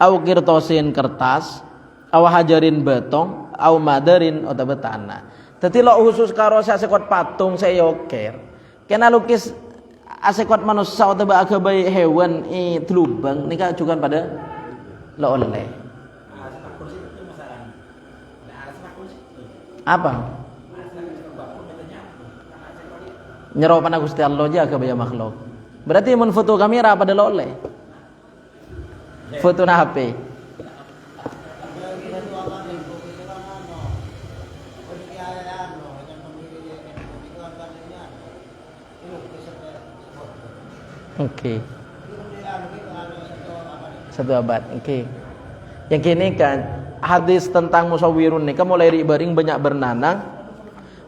Speaker 1: au kirtosin kertas, au hajarin betong, au madarin atau tanah. Jadi lo khusus karo sekot patung saya yoker. Kena lukis asekot manusia atau bagai hewan lubang ini kan juga pada lo oleh. Apa? Nyeropan Gusti Allah aja ke banyak makhluk. Berarti mun foto kamera pada oleh. Foto na HP. Oke. Satu abad. Oke. Yang kini kan hadis tentang musawwirun nikah mulai ribaring banyak bernanang.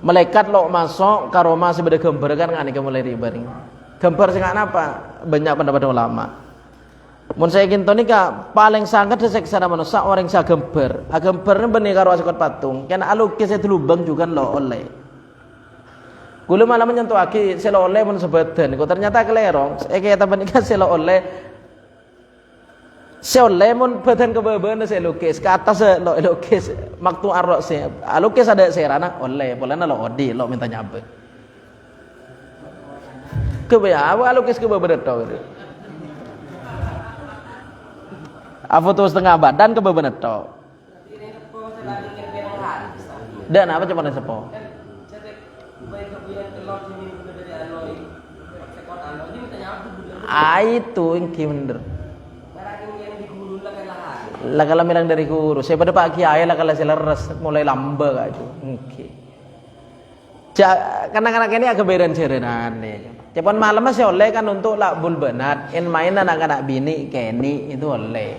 Speaker 1: Malaikat lo masuk karoma sebeda gambar kan ngani mulai ribaring. Gambar sing apa? Banyak pendapat ulama. Mun saya kinto nika paling sangat seksara manusia orang sa gambar. Gambarnya benih karo asekot patung. Kan alukis itu lubang juga lo oleh. Kulo malah menyentuh aki selo oleh mun sebadan. Kok ternyata kelerong. Kayak temen nika selo oleh. Selo mun badan kebeban saya lukis ke atas lo lukis maktu arok saya. Lukis ada serana oleh. Polana lo odi lo minta nyabe. Kebaya lukis kebeban itu. Foto setengah badan kebeban itu. Dan apa coba sepo? Itu yang bener. Lah kalau bilang dari guru, saya pada Pak Kiai lah kalau seleres mulai lamba kayak itu. Oke. Kanak-kanak ini agak beran cerenan nih. Cepat malam masih oleh kan untuk lakbul benat. In mainan anak-anak bini keni itu oleh.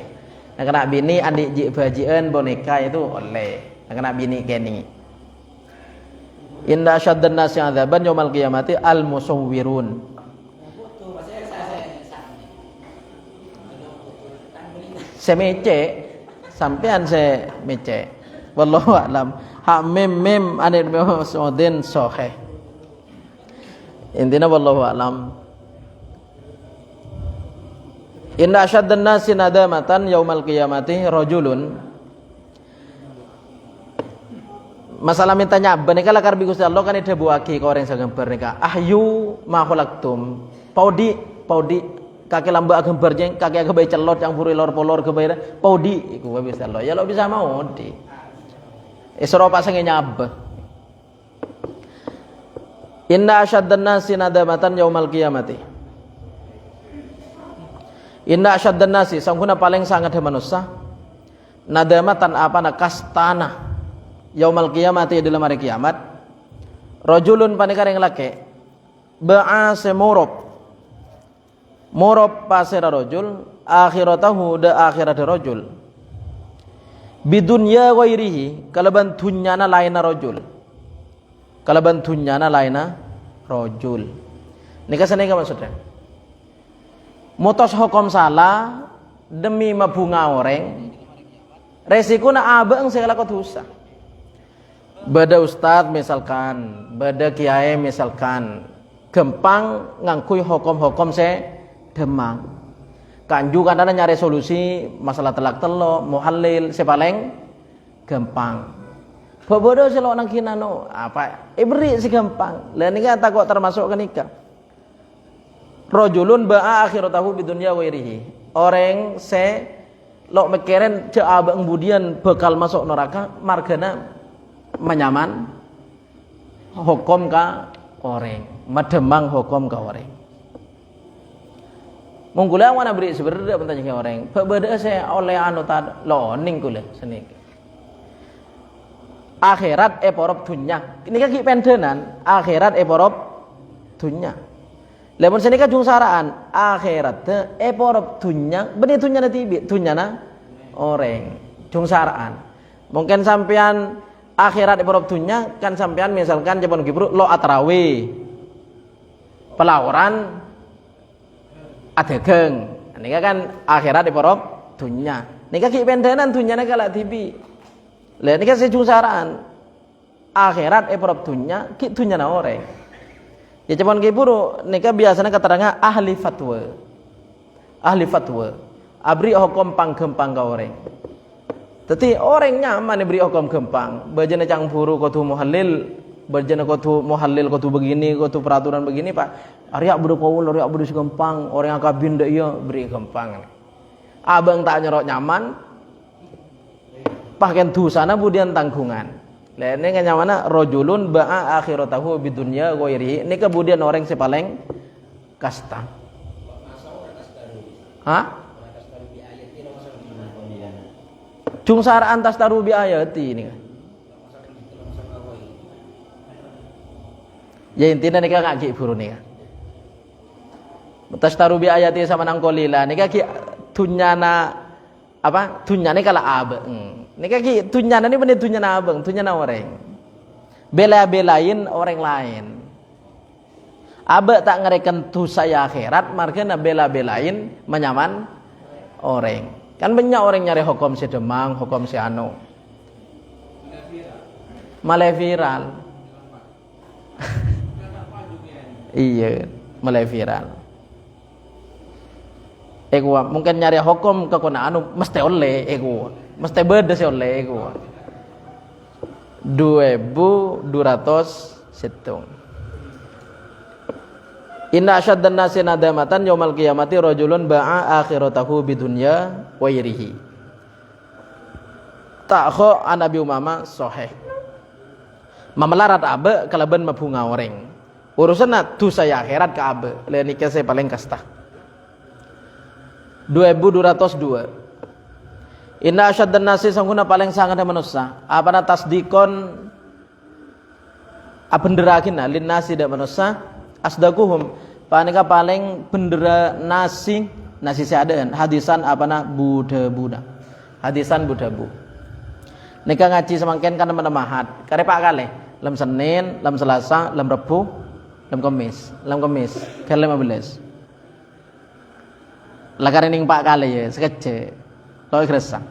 Speaker 1: Anak-anak bini adik bajian boneka itu oleh. Anak-anak bini keni. Inna asyaddan nasi adzaban yaumal qiyamati al musawwirun. Semece sampean se mece. Wallahu a'lam. Ha mim anil musudin sahih. Intinya wallahu a'lam. Inna asyaddan nasi nadamatan yaumal qiyamati rajulun. Masalah mintanya benika lakar bi Gusti Allah kan ide buaki ka orang sagambar nika. Ahyu ma khalaqtum. Paudi kaki lamba gambar jeng kaki agak bae celot yang buri lor polor ke bae. Paudi iku wae Gusti Allah. Ya lo bisa mau di. Isra pasange nyab. Inna asyaddan nasi nadamatan yaumal qiyamati. Inna asyaddan nasi sangkuna paling sangat manusia. Nadamatan apa na kastana. Yaumal qiyamati dalam hari kiamat rajulun panikar yang laki ba'ase murab pasira rajul akhiratahu da akhirat rajul bidunya wairihi kalaban tunyana laina rajul ini kesana apa maksudnya mutos hukum salah demi mabunga orang resiko na abang segala kotusa. Bada ustad misalkan, bada kiai misalkan, gempang ngangkui hukum-hukum se demang. Kanju kadang nyari solusi masalah telak telo, muhalil sepaleng gempang. Bobodo selo nang kinano apa? Ibri si gempang. Lah nika takok termasuk ke nikah. Rajulun ba'a akhiratahu bidunya wairihi. Orang se lo mikirin ce abang budian bakal masuk neraka margana menyaman hukum ka orang mademang hukum ka orang mungkula wana beri sebenarnya bertanya ke orang berbeda saya oleh anu tad loning kule senik akhirat porop dunya ini kaki pendenan akhirat porop dunya lemon senika jung saraan akhirat porop dunya benih dunya na tibi dunya na orang jung saraan mungkin sampean akhirat ibarat dunya kan sampean misalkan Jepang Gibru lo atrawe pelauran adegeng ini kan akhirat ibarat dunya ini kan kipendenan dunya nek kalak tibi lha nika sejung saraan akhirat ibarat dunya ki dunya na ore ya Jepang Gibru nika biasanya keterangan ahli fatwa abri hukum panggempang ka orang. Tapi orang nyaman diberi hukum gempang. Bajana cang buru kotu muhalil, bajana kotu muhalil kotu begini, kotu peraturan begini pak. Arya budu kaul, arya budu gempang. Orang yang kabin dek iya beri gempang. Abang tak nyerok nyaman, pakai tu sana budian tanggungan. Lainnya kan nyamana rojulun ba'a akhiratahu bidunya ghairihi. Ini kemudian orang sepaleng kasta. Hah? Cung saraan tas taru bi ayati ini kan. Ya intinya nika ngaki buru nika. Tas taru bi ayati sama nang kolila nika ki tunyana apa? Tunyane kala abeng. Nika ki tunyana ni bener tunyana abeng, tunyana orang. Bela-belain orang lain. Abe tak ngereken tu saya akhirat margana bela-belain menyaman orang. Kan banyak orang nyari hukum si demang, hukum si anu. Malah viral. Iya, malah viral. Ego mungkin nyari hukum ke kona anu mesti oleh ego, mesti beda sih oleh ego. 2207. Inna asyaddan nasi nadamatan yaumal qiyamati rajulun ba'a akhiratahu bidunya wairihi. Ta'kho an Abi Umamah sahih. Mamelarat abe kalaban mabunga orang. Urusan tu saya akhirat ke abe. Lenika saya paling kasta. 2202. Inna asyaddan nasi sangkuna paling sangat manusia. Apana tasdikon abenderakin lin nasi dak manusia. Asdaquhum panika paling bendera nasi seadaan hadisan apana buda hadisan budabu nika ngaji semangken kan menemahat kare pak kale lem Senin, lem Selasa, lem Rebu, lem Kamis, ke 15. Lakar ning Pak kali ya, sekece. Lo ikresa.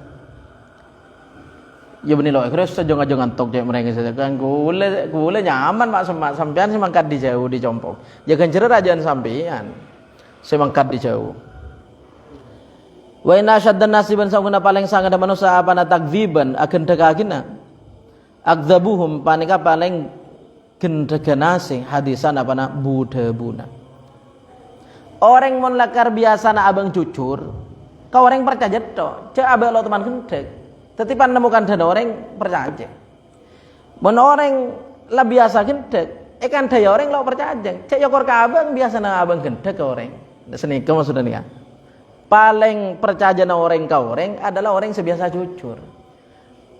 Speaker 1: Ya benih lo ikresa jangan ngantuk je mereka saja kan gule nyaman mak sampean sih mangkat di jauh di compok. Jangan jerat ajaan sampean. Saya mangkat di jauh. Wa inna syaddan nasiban sanguna paling sangat manusia apa na takdziban akan dekagina. Akdzabuhum panika paling gendeganase hadisan apa na budebuna. Orang mon lakar biasa na abang jujur, kau orang percaya to, cek abang lo teman gendek. Tetipan nemukan dana orang percaya. Mon orang lah biasa gendek, kan daya orang lo percaya. Cek yokor ka abang biasa na abang gendek ke orang. Senika maksudnya nih. Paling percaya na orang ka orang adalah orang sebiasa jujur.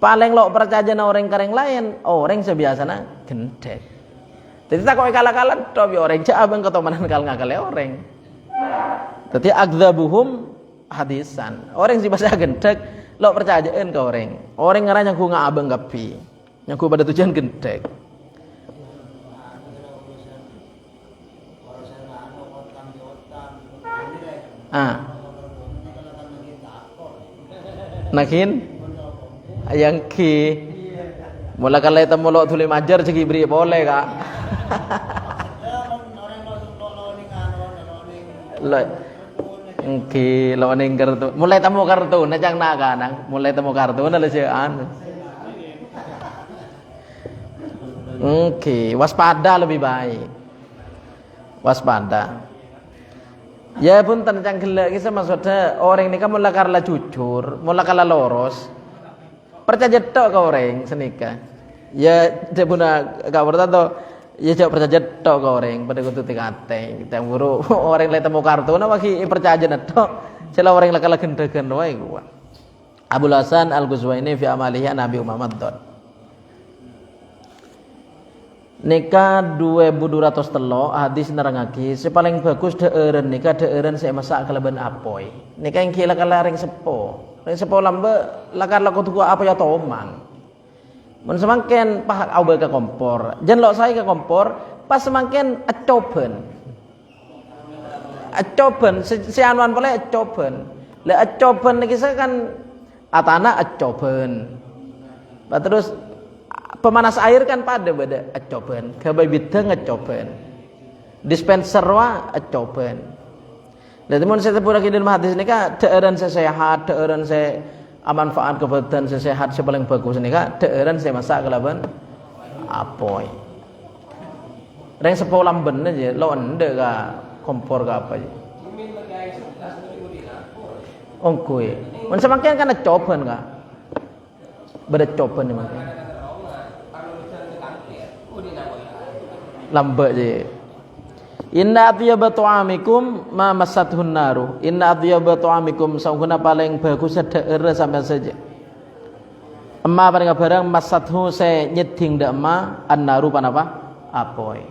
Speaker 1: Paling lo percaya na orang kareng lain, orang sebiasa na gendek. Jadi tak kau kalah-kalah to bi orang cek abang ketomanan ngakal orang. Tadi akdzabuhum hadisan. Orang sih bahasa gendek, lo percayaan ke orang. Orang ngarang yang ku ngabeng kapi, yang ku pada tujuan gendek. Nakin, yang ki, mula kalau itu mula tulis majar cegi beri boleh kak. Oke, lawan yang kartu. Mulai temu kartu, najang naga nang. Mulai temu kartu, nala sian. Oke, waspada lebih baik. Waspada. Ya pun tentang gelak kisah maksudnya orang ini kan mula karla jujur, mula karla loros. Percaya tok ke orang senika. Ya dia punya kau bertato. Ya jauh percaya tok ke orang pada kutu tikate kita buru orang lain temu kartu na bagi percaya tok celah orang lakala gendegan wae gua Abul Hasan Al-Ghazwini fi amalihi Nabi Muhammad don nikah 2203 hadis nerangake paling bagus deeureun nikah deeureun saya masak keleban apoy nikah yang kila kalaring sepo lambe lakar lakutu apa ya tomang. Mun semakin pahak au ke kompor, jan lo saya ke kompor, pas semakin acoben, si anuan boleh acoben, le acoben ni kisah kan atana acoben, terus pemanas air kan pada beda acoben, kebai bidang acoben, dispenser wa acoben. Jadi mun saya tepuk lagi dalam hadis ni kan deeureun sehat, deeureun manfaat kebetulan sehat paling bagus nih kak deeureun saya masak kelaban apoy reng sepolam bener aja lo ende ka kompor ka apa aja ongkoi mun semakin kan coban kak beda coban nih makin lambe aja inna atyaba tu'amikum ma masathun naru inna atyaba tu'amikum saungkuna paling bagus daerah sampai saja emma paling barang masathu se nyeding da emma annaru panapa apoy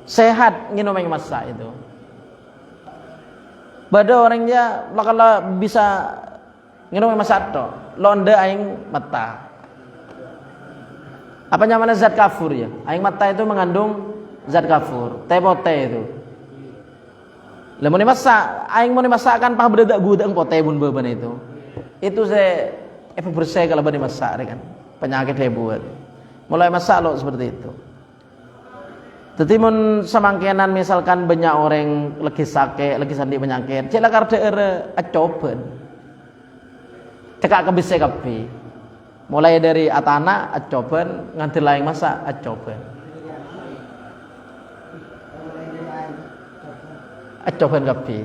Speaker 1: sehat nginum yang masak itu bada orangnya kalau bisa nginum yang masak to londe aing mata apa namanya zat kafur ya aing mata itu mengandung zat kafur, tepote itu. Lemon masak, aing mau dimasakkan pah bedadak gudang pote bun beban itu. Itu saya efek bersih kalau bani masak kan. Penyakit dia buat. Mulai masak lo seperti itu. Jadi mun semangkenan misalkan banyak orang lagi sakit, lagi sandi penyakit, cek lakar daerah acoben. Cekak kebise kapi. Mulai dari atana acoben nganti laing masak acoben. Acoban kapi.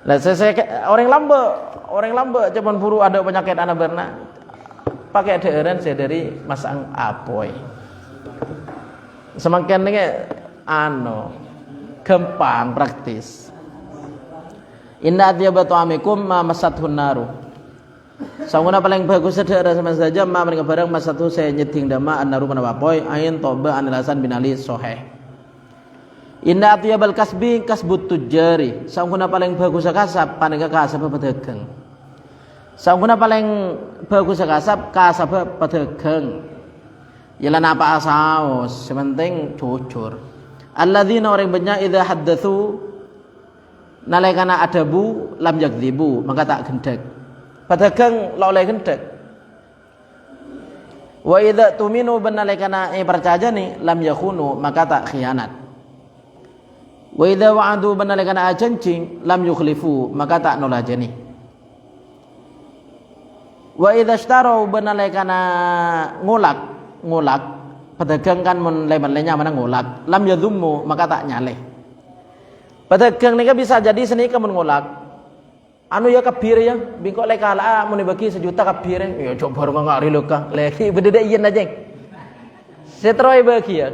Speaker 1: Lah saya orang lambe cuman buru ada penyakit anak berna pakai deeureun saya dari masang apoy. Semakin ini gampang praktis. Inna atyabatu amikum ma masathun naru. Sanguna paling bagus daerah sama saja ma mereka barang masatu saya nyeding dama an-naru mana apoy ain toba anil Hasan bin Ali sahih. Inna atyabal kasbi kasbut tujari. Sangkuna paling bagus kasab panika kasab pedagang. Sangkuna paling bagus kasab pedagang. Yalah apa saos, sementing jujur. Alladzina orang banyak idza haddatsu nalikana adabu lam yakdzibu, maka tak gendek. Pedagang lo oleh gendek. Wa idza tuminu nalikana percaya nih lam yakhunu, maka tak khianat. Wa idza wa'adu nalikana janji lam yukhlifu, maka tak nolajeni. Wa idza ishtaraw nalikana ngolak pedagang kan mun leman-lenya mana ngolak lam yadhummu, maka tak nyaleh. Pedagang nika bisa jadi seni mun ngolak anu ya kabir ya bingkok lek kala mun bagi 1 juta kabir ya coba baru ngari lho Kang leki bedede yen aja setroy bagi ya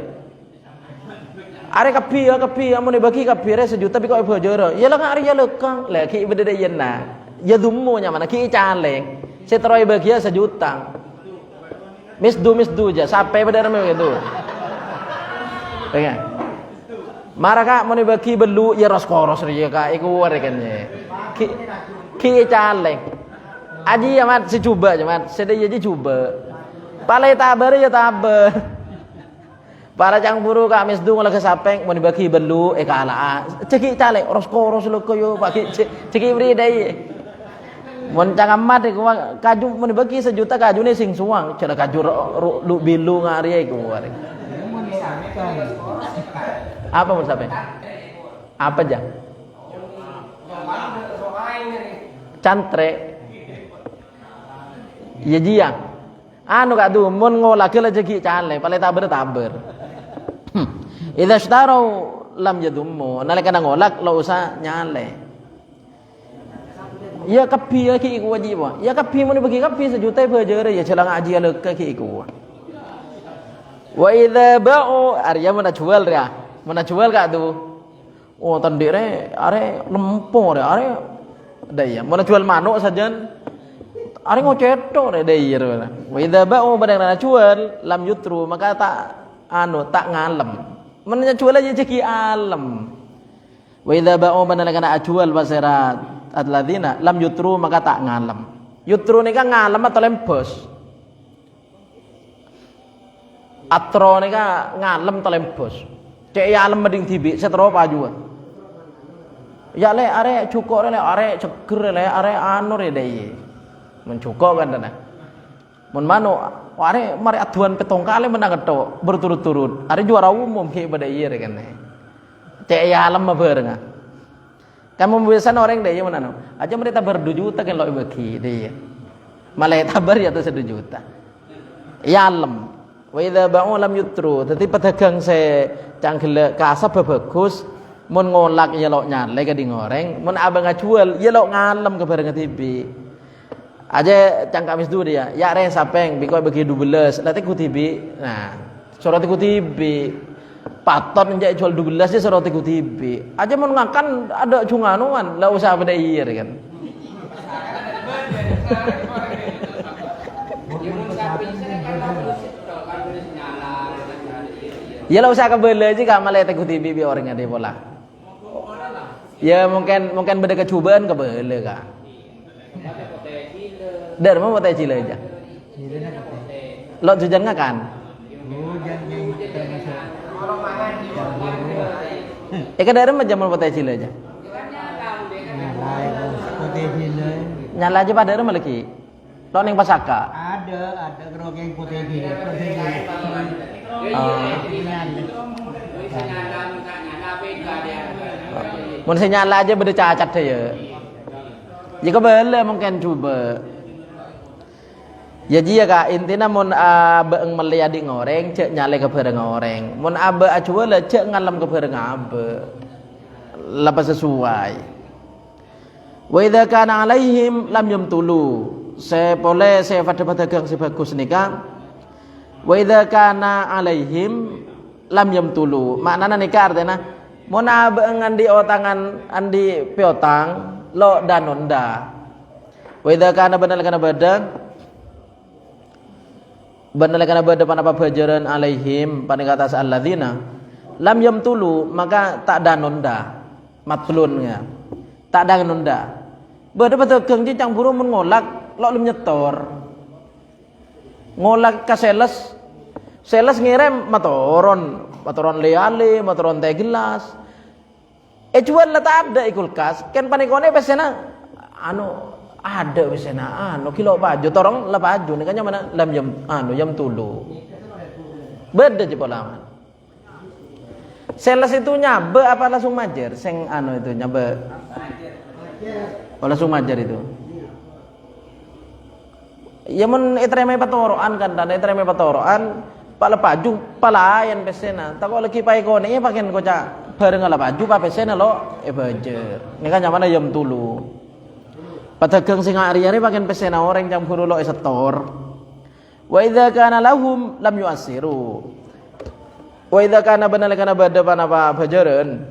Speaker 1: are kabir mun bagi kabir 1 juta bingkok bojoro ya lah ngari ya lho Kang leki bedede yen na ya dhummu nya mana ki caleng setroy bagi ya 1 juta misdu aja sampai benar begitu pengen marah kak mau dibagi belu ya roskoros ya kak iku warekannya ki caleng aji ya mat si coba aja mat sedih aja coba palai tabar ya tabar para cangpuru kak misdu ngolah kesapeng mau dibagi belu kalah ceki caleng roskoros lo koyo pagi ceki beri dai mun cang amat iku kaju mun dibagi 1 juta kajune sing suang cara kaju lu bilu ngari iku warek apa mun sampe apa aja cantre ya jiang anu kak tu mun ngolake rezeki cale pale taber idza ishtaraw lam yadummu nalikana ngolak lo usah nyale. Ya kapi ya ki iku wajib ya kapi mun bagi kapi 1 juta bejere ya celang aji le ki iku wa idza ba'u arya mun jual ya mun jual kak tu oh tandire are lempo re are daya mun jual manuk sajan are ngoceto re daya wa idza ba'u badang jual lam yutru maka tak tak ngalem mun jual aja ceki alam wa idza ba'u badang jual basarat alladzina lam yutru maka tak ngalem. Yutru nika ngalem atau lembos. Atro nika ngalem atau lembos. Cek ya alem mending tibi setro paju. Ya le are cukup le are ceger le are anu re dai. Men cukup kan dana. Mun mano are mari aduan petong kali menang ketok berturut-turut. Are juara umum ki pada ieu re kan. Cek ya alem beurang. Kamu biasanya orang dia mana no? Aja mereka ber2 juta kan lo bagi dia. Malah tabar ya tuh 1 juta. Ya alam. Wa idza ba'u lam yutru. Dadi pedagang se cangkel kasab bagus mun ngolak ya lo nyale ka di ngoreng, mun abang ngajual ya lo ngalem ke bareng tibi. Aja cangkamis dulu dia. Ya re sapeng biko bagi 12. Nanti ku tibi. Nah, sorot ku tibi. Paton njak jual 12 dia seroti ku tibi. Aja mau ngakan ada cunganuan, lah usah pada iya kan. Ya lah usah kebele aja kak malah ku tibi bi orangnya dia pola. Ya mungkin beda kecubaan kebele kak. Dar mau teh cile aja. Lo jajan ngakan? Kadang mah jaman potai cile aja. Nyala aja pada rumah lagi. Lo neng pasaka.
Speaker 2: Ada gerogeng potai cile.
Speaker 1: Mun nyala aja beda cacat deh ya. Jika boleh mungkin coba. Ya jia kak intinya mun abe melia di ngoreng cek nyale ke bareng ngoreng mun abe acuala cek ngalam ke bareng abe lepas sesuai wa idza kana alaihim lam yamtulu se boleh se pada pedagang se bagus nikah wa idza kana alaihim lam yamtulu maknana nikah artinya mun abe ngandi otangan andi piotang lo danonda wa idza kana badal benar karena berdepan apa pelajaran alaihim pada kata alladzina lam yamtulu maka tak ada nunda matlunnya tak ada nunda berdepan tegang cicang buru mengolak lo lim nyetor ngolak kaseles Sales ngirim motoron leale, motoron teh gelas. Jual lah tak ada kulkas. Kan panikone pesena ada pesena kilo baju torong lah baju ni kan mana lam jam tulu. Beda je polaman. Sales itu nyabe apa langsung majer? Seng itu nyabe. Langsung majer itu. Ya mun etreme patoroan kan dan etreme patoroan pala paju palayan pesena. Tak kok lagi pai kone paken kocak bareng ala paju pa pesena lo bajer. Ni kan mana jam tulu. Padagang sing ari-ari paken pesena orang jam guru lo setor. Wa idza kana lahum lam yu'assiru. Wa idza kana banalakana bada panapa bajaran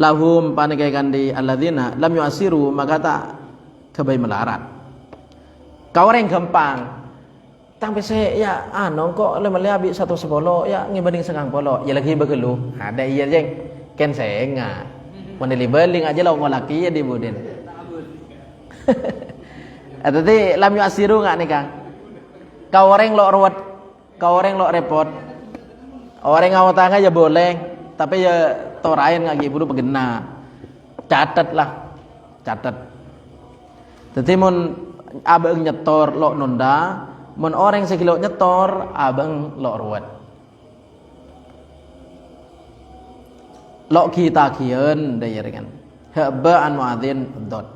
Speaker 1: lahum panikai kandi alladzina lam yu'assiru maka tak kebai melarat. Kau orang gampang. Tang pese ya kok lemale abi 110 ya ngibanding 90 ya lagi begeluh. Ada iya jeng ken senga. Mun dilibeling aja lo ngolaki ya di buden. Atati lam yu'assiru enggak nih Kang? Kau orang lo ruwet, kau orang lo repot. Orang ngawat aja boleh, tapi ya torain ngagi buru begena. Catat. Jadi mun abang nyetor lo nunda, mun orang sekilo nyetor abang lo ruwet. Lo kita kian daya kan. Haba an muadzin dot.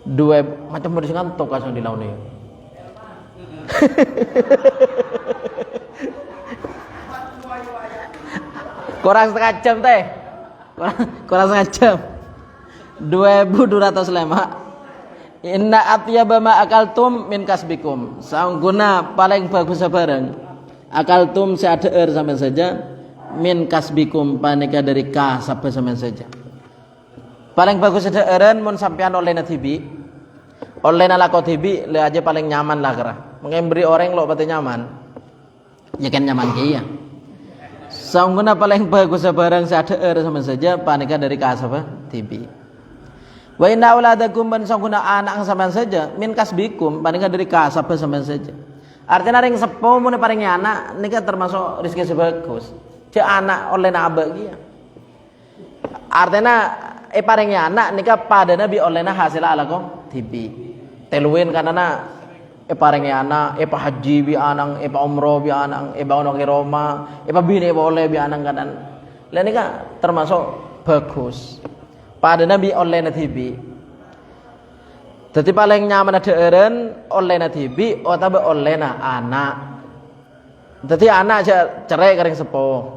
Speaker 1: Dua macam bersih ngantuk asal di launi. Kurang setengah jam teh. Kurang setengah jam. 2205. Inna atyaba ma akaltum min kasbikum. Sangguna paling bagus bareng. Akaltum seadeer sampean saja min kasbikum panika dari kasab sampean saja. Paling bagus seadeeran mun sampean oleh TV. Oleh nalako TV le aja paling nyaman lah kira. Memberi orang lo pati nyaman. Ya kan nyaman kia. Sangguna paling bagus bareng seadeer sampean saja panika dari kasab TV. Wa inna auladakum ban sangguna anak sampean saja min kasbikum panika dari kasab sampean saja. Artinya ring sepo mun paring anak nika termasuk rezeki sebagus. Cek anak oleh abah kia. Artinya paring anak nika pada nabi olehna hasil ala ko TV. Teluin kanana paring anak pa haji bi anang pa umroh bi anang pa ono ke Roma pa bini boleh bi anang kanan. Lah nika termasuk bagus. Pada nabi online TV. Jadi paling nyaman ada eren online TV atau online anak. Jadi anak aja cerai kering sepo.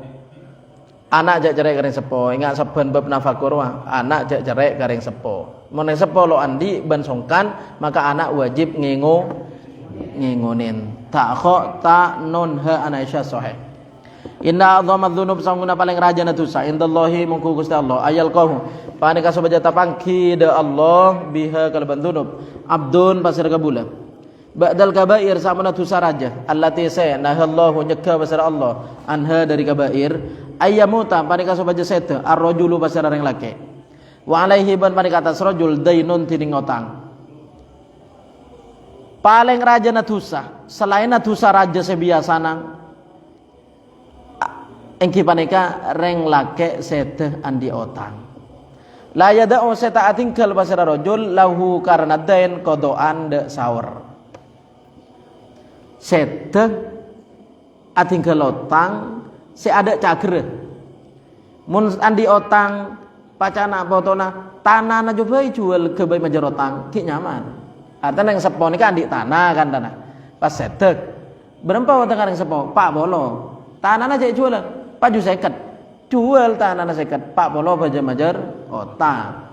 Speaker 1: Anak aja cerai kering sepo. Ingat saban bab nafakur wah. Anak aja cerai kering sepo. Meneng sepo lo andi ban songkan maka anak wajib ngingonin. Tak kok tak non ha anaisya sahih. Inna adzamad dzunub sanguna paling rajana dosa indallahi mungku Gusti Allah ayal qahu panika sabaja tapangki de Allah biha kalaban dzunub abdun pasir kabula ba'dal kabair samana dosa raja allati sa nahallahu nyegah pasir Allah anha dari kabair ayyamuta panika sabaja sete ar-rajulu pasir areng laki wa alaihi ban panika atas rajul dainun tining utang paling rajana dosa selain dosa raja sebiasana engki panika reng lake sete andi otang la yada'u seta atingkal pasira rajul lahu karena dain kodoan de sawar sete atingkal otang se ada cagre mun andi otang pacana potona tanah na coba jual ke bayi majar otang ki nyaman artinya yang sepo nika andi tanah kan tanah pas sete berapa otang yang sepo pak bolo tanah na cek jual paju seket jual tanah seket pak bolo baja majar otang.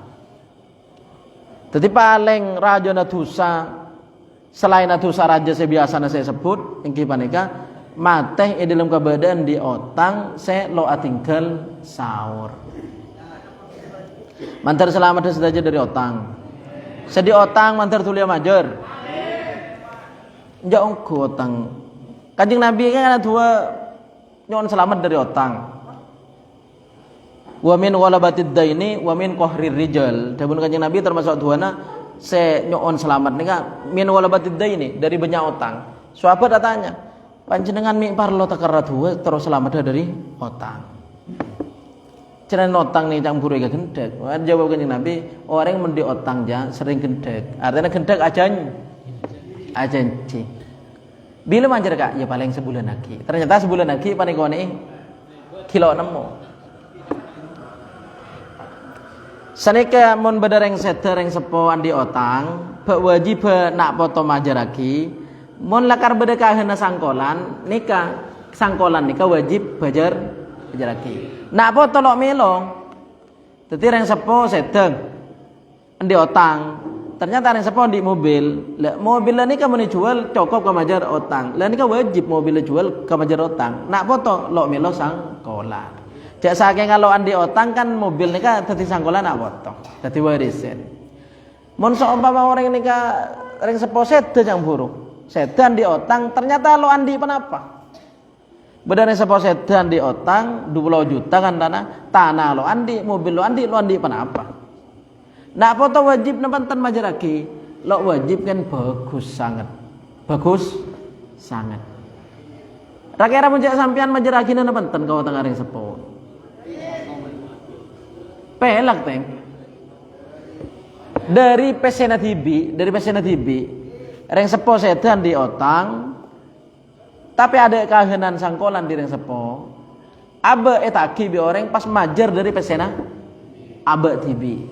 Speaker 1: Jadi paling raja dosa selain dosa raja sebiasa saya sebut ingki panika mateh dalam keberadaan di otang se lo atingkel sahur. Mantar selamat saja dari otang. Sedi otang mantar tulia majar. Jauh ke otang. Kanjeng Nabi kan ada dua nyon selamat dari otang. Wa min walabatid daini wa min qahrir rijal. Dawuh Kanjeng Nabi termasuk duana se nyon selamat nika min walabatid daini dari banyak otang. Sahabat datanya, panjenengan mi parlo takarat huwa terus selamat dari otang. Ceran otang nih campur iga gendek. Jawab kanjeng Nabi, orang mendi otang ja sering gendek. Artinya gendek ajanci. Bila manjar kak? Ya paling sebulan lagi. Ternyata sebulan lagi panikone kilo nemu. Sanika mun badareng sedereng sepo andi otang, bak wajib nak poto majaraki. Mun lakar bedekaheuna sangkolan, nika sangkolan nika wajib bajaraki. Nak poto lok melo. Dadi reng sepo sedeng andi otang. Ternyata reng sepo di mobil. Lah mobil nika mun dijual cukup ka majar otang. Lah nika wajib mobil jual ka majar otang. Nak poto lok melo sangkolan. Jak saking kalau andi otang kan mobil nika dadi sangkolan nak potong. Dadi warisan. Mun seumpama orang nika reng sepo sedeng yang buruk. Sedan di otang ternyata lo andi penapa? Beda reng sepo sedan di otang 20 juta kan tanah lo andi, mobil lo andi penapa? Nak foto wajib nempanten majaraki. Lo wajib kan bagus sangat. Bagus sangat. Rakira munjak sampean majaraki nempanten ka otang reng sepo. Pelak teng dari pesena TV reng sepo sedan di otang tapi ada kahenan sangkolan di reng sepo abe etaki bi orang pas majer dari pesena abe TV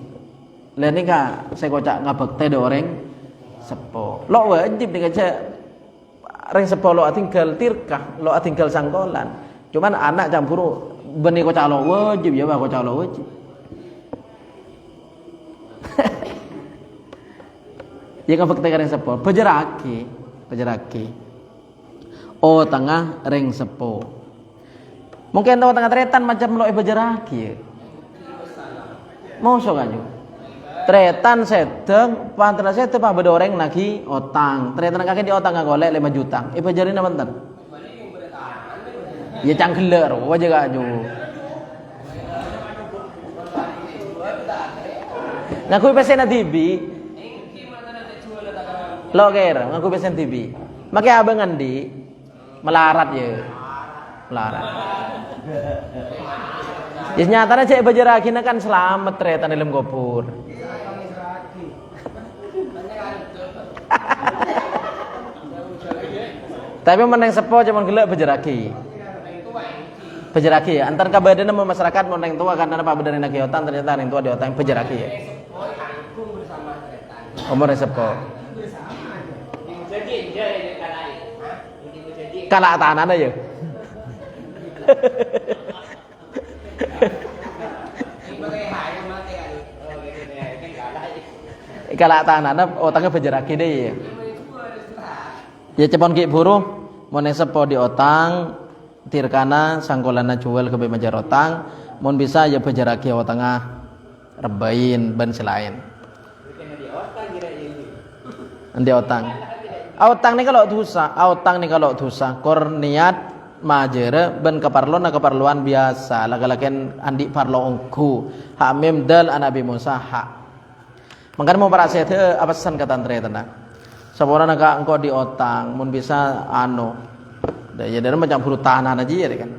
Speaker 1: lain ini kak saya kocak ngabekte de orang sepo lo wajib dikaca reng sepo lo tinggal tirkah lo tinggal sangkolan cuman anak campur benih kocak lo wajib ya bah kocak lo wajib. Ya kan fakta reng sepo bejeraki. Oh tengah reng sepo. Mungkin tahu tengah tretan macam lo bejeraki. Mau so kan tretan sedeng pantera sedeng pak beda orang lagi otang. Tretan kaki di otang golek 5 juta. Bejari na bentar. Ya cangkeler wajah gak ju. Ngaku pesen TV. Lo kira ngaku pesen TV. Makai abang andi melarat ya. Melarat. Ya nyatanya cek bajaraki kan selamat tretan dalam gopur. Tapi meneng sepo cuman gelek bajaraki. Bajaraki ya. Antar kabadana masyarakat meneng tua karena apa bedane nak otan ternyata neng tua di otan bajaraki ya. Umur sepo. Kalak tahanan aja. Kalak tahanan otangnya bejeraki deh ya. Ya cepon ki buru mon sepo di otang tirkana sangkolana jual ke majar otang mon bisa ya bejeraki otangah rebain ban selain. Andi otang. Autang ni kalau dosa, kor niat majere ben keperluan biasa. Lagalaken andi parlo ongku. Hak mim dal anabi Musa hak. Mangkan mau para sehat apa pesan kata andre tenang. Sapora naga engkau di otang, mun bisa ya dari macam huruf tahanan aja ya kan.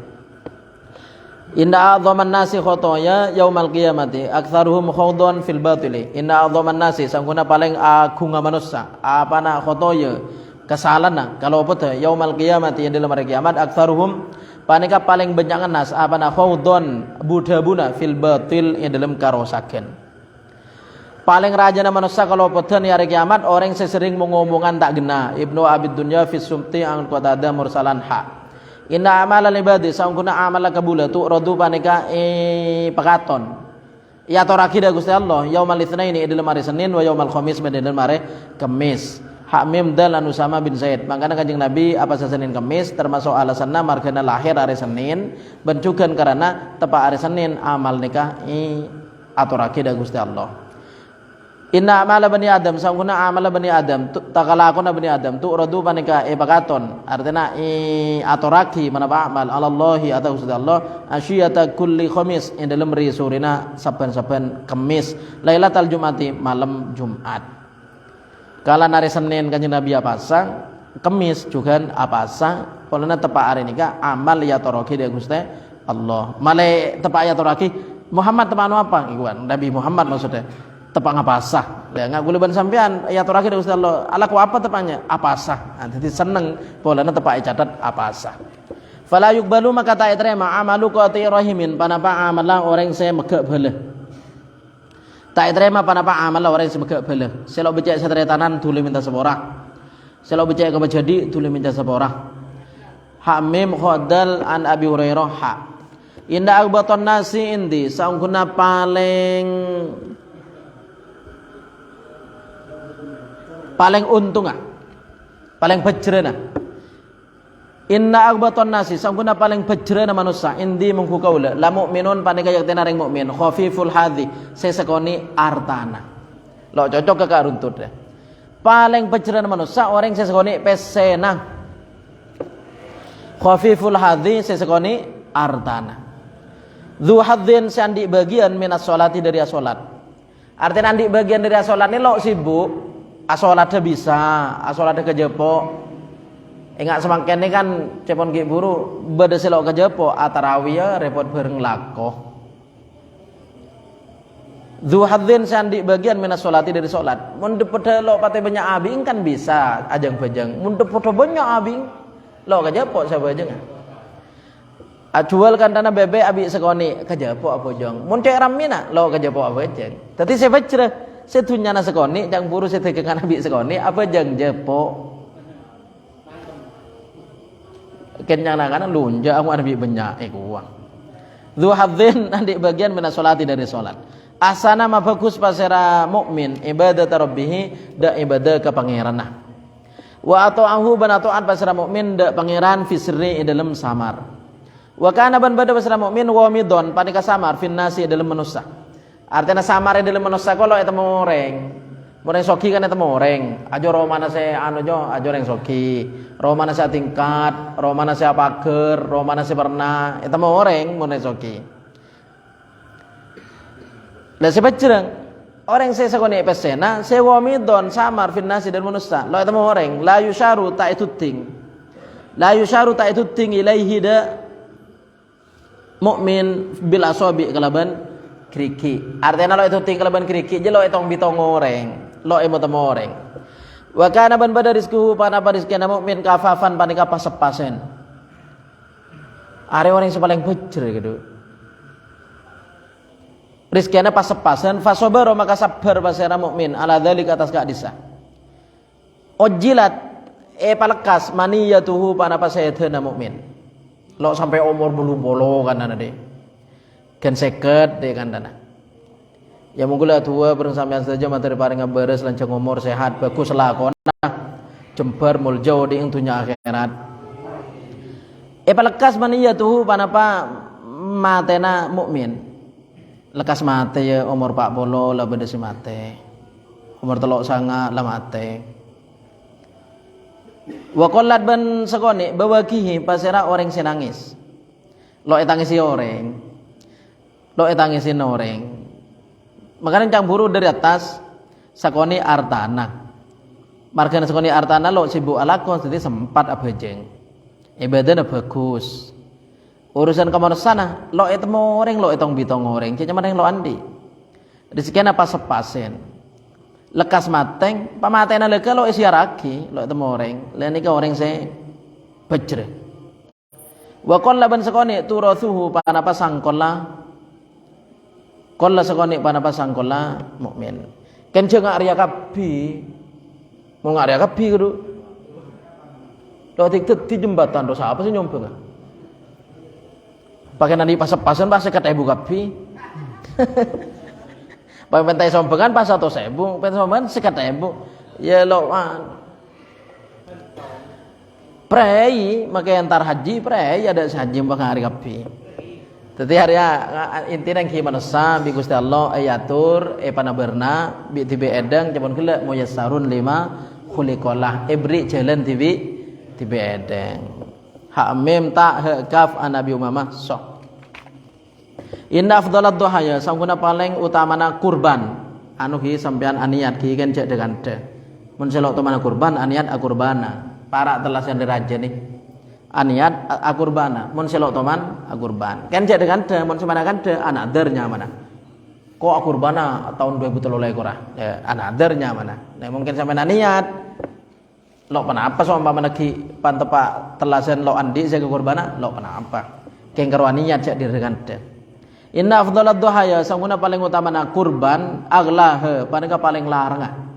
Speaker 1: Inna a'dhaman nasi khotoya yaumal qiyamati aktsaruhum khawdhan fil batili. Inna a'dhaman nasi sangkuna paling agung manusia apana khotoya kesalahan kalau apa yaumal qiyamati yang dalam hari kiamat aktsaruhum panika paling banyak nas apana khawdhan budabuna fil batil yang dalam karosaken. Paling rajana manusia kalau apa di hari kiamat orang sesering mengomongan tak gena. Ibnu Abid Dunya fi sumti an qatada mursalan ha. Inna amalan ibadi sangkuna amala kabula tu rodu panika pekaton. Ya toraki da Gusti Allah yaumal itsnaini dalam hari Senin wa yaumal khamis dalam hari Kamis. Hak mim dal anu sama bin Zaid. Makanya Kanjeng Nabi apa Senin Kamis termasuk alasanna margana lahir hari Senin bencukan karena tepat hari Senin amal nikah aturaki da Gusti Allah. Inna amala bani Adam sangkuna amala bani Adam takalakuna bani Adam tu radu panika pakaton artinya atoraki manapa amal alallahi atau Gusti Allah asyiyata kulli khamis in dalam risurina saben-saben Kamis lailatul jumati malam Jumat. Kala hari Senin Kanjeng Nabi pasang kemis juga apa sah polana tepak hari nikah amal ya toroki dia Gusti Allah male tepak ya toroki Muhammad tepak anu apa iwan Nabi Muhammad maksudnya tepak apa sah ya nggak guliban sampean ya toroki dia Gusti Allah alaku apa tepaknya apa sah jadi seneng polana tepak catat apa sah fala yuqbalu maka tak terima amalu qati rahimin panapa amalan orang saya megak bala tak terima panapa amalan orang saya megak bala selo becek satretanan tuli minta seborah selo becek ke jadi tuli minta seborah hamim khodal an Abi Hurairah ha inda akbaton nasi indi saungkuna paling untung paling bejrena inna akbaton nasi saungkuna paling bejrena manusia indi mungku kaula la mukminun panika yak tenaring mukmin khafiful hadhi sesekoni artana lo cocok ke karuntut deh paling bejrena manusia orang sesekoni pesena khafiful hadhi sesekoni artana dzu hadzin sandi bagian minas sholati dari salat artinya andi bagian dari salat ini lo sibuk asolatnya bisa asolatnya kejepok ingat semakin ini kan cepon ki buru beda selok kejepok atarawiyah repot bareng lakoh dzu hadzin sandi bagian minas sholati dari salat mun depede lo pate banyak abing kan bisa ajang bajang mun depede banyak abing lo kejepok sabajeng ajual kan tanah bebe abi sekoni kejepok apa jong mun cek ramina lo kejepok apa jeng tapi saya baca setunya na sekoni jang buru setekan abi sekoni apa jang jepok kenyang kana lunja aku abi banyak uang dzu hadzin nanti bagian minas sholati dari salat asana ma bagus pasera mukmin ibadat rabbih da ibadah ka pangeranna wa ata'ahu banatu'an pasera mukmin da pangeran fi sirri dalam samar wa kana ban bada pasera mukmin wa midon panika samar fin nasi dalam manusia artinya samar dalam manusia kalau eta moreng soki kan eta moreng ajo romana se anu jo ajo reng soki romana se tingkat romana se pager romana se pernah eta moreng soki lah sebajreng orang saya sakone pesena saya wa midon samar fin nasi dalam manusia lo eta moreng la yusharu ta itu ting ilaihi da mukmin bil asabi kalaban kriki artinya lo itu ting kalaban kriki je lo etong bitong goreng lo emo temoreng wa kana ban bada rizquhu panapa rizkina mukmin kafafan panika pasepasen are orang yang paling bejre gitu rizkina pasepasen fasobaro maka sabar pasera mukmin ala dzalika atas kadisa ojilat palekas maniyatuhu panapa sayedna mukmin lo sampai umur bulu-bulu kan dana deh kan seket deh kan dana ya mungkin tua bareng sampean saja materi paring beres lancang umur sehat bagus lakona jembar muljau di intunya akhirat palekas maniyatuhu panapa matena mukmin lekas mate ya umur 40 lah beda si mate umur 39 lah mate wa qallat ban sekoni bawakihi pasera orang senangis lo etangisi orang lo etangisi orang makanya cang buru dari atas sakoni artana margana sakoni artana lo sibuk alakon jadi sempat abajeng ibadahnya bagus urusan kamar sana lo etemo orang lo etong bitong orang cuma yang lo andi rezekinya apa sepasen lekas mateng pamatena lega lo isiaraki lo etemo orang lain ika orang saya bejre wa qalla ban sakoni turathuhu panapa sangkola qalla sakoni panapa sangkola mukmin kan je ngak riya kabi mau ngak riya kabi kudu lo tik di jembatan dosa apa sih nyombong pakai nanti pas-pasan pas 50.000 kabi pakai pentai sombengan pas 1.000 pentai sombengan 50.000 ya lo prei makai antar haji prei ada haji pakai hari kapi tadi hari intinya yang gimana bi Gusti Allah ayatur panaberna bi tibe edang japon kele muyassarun lima khuliqallah ibri jalan tibe edang ha mim ta ha kaf anabi umamah sok inna afdhalad duhaya sangkuna paling utamana kurban anu ki sampean aniat ki kan cek dengan de mun selok temana kurban aniat akurbana para telasan diraja nih aniat akurbana mun selok toman akurban kan jadi kan de mun semana kan de anadernya mana kok akurbana tahun 2003 korah anadernya mana nah mungkin sampai niat lo kenapa so umpama lagi pantepa telasan lo andi saya kurbana lo kenapa keng niat cak diri kan de inna afdhalad duhaya sanguna paling utama na kurban aglah paling larang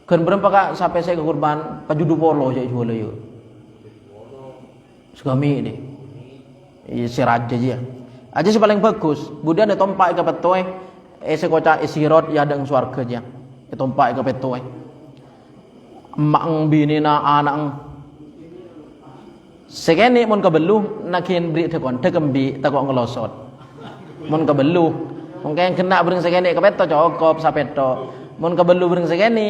Speaker 1: kan berapa kak sampai saya ke kurban pajudu polo saya jual yo segami ini si raja aja sih paling bagus kemudian ada tompak ke petoy sekocak isirot ya deng swarga aja tompak ke petoy emak bini na anak sekene mon kabelu nakin beri tekon tekembi takok ngelosot mon kabelu mungkin kena bering sekene ke peto cokop sapeto mon kabelu bering sekene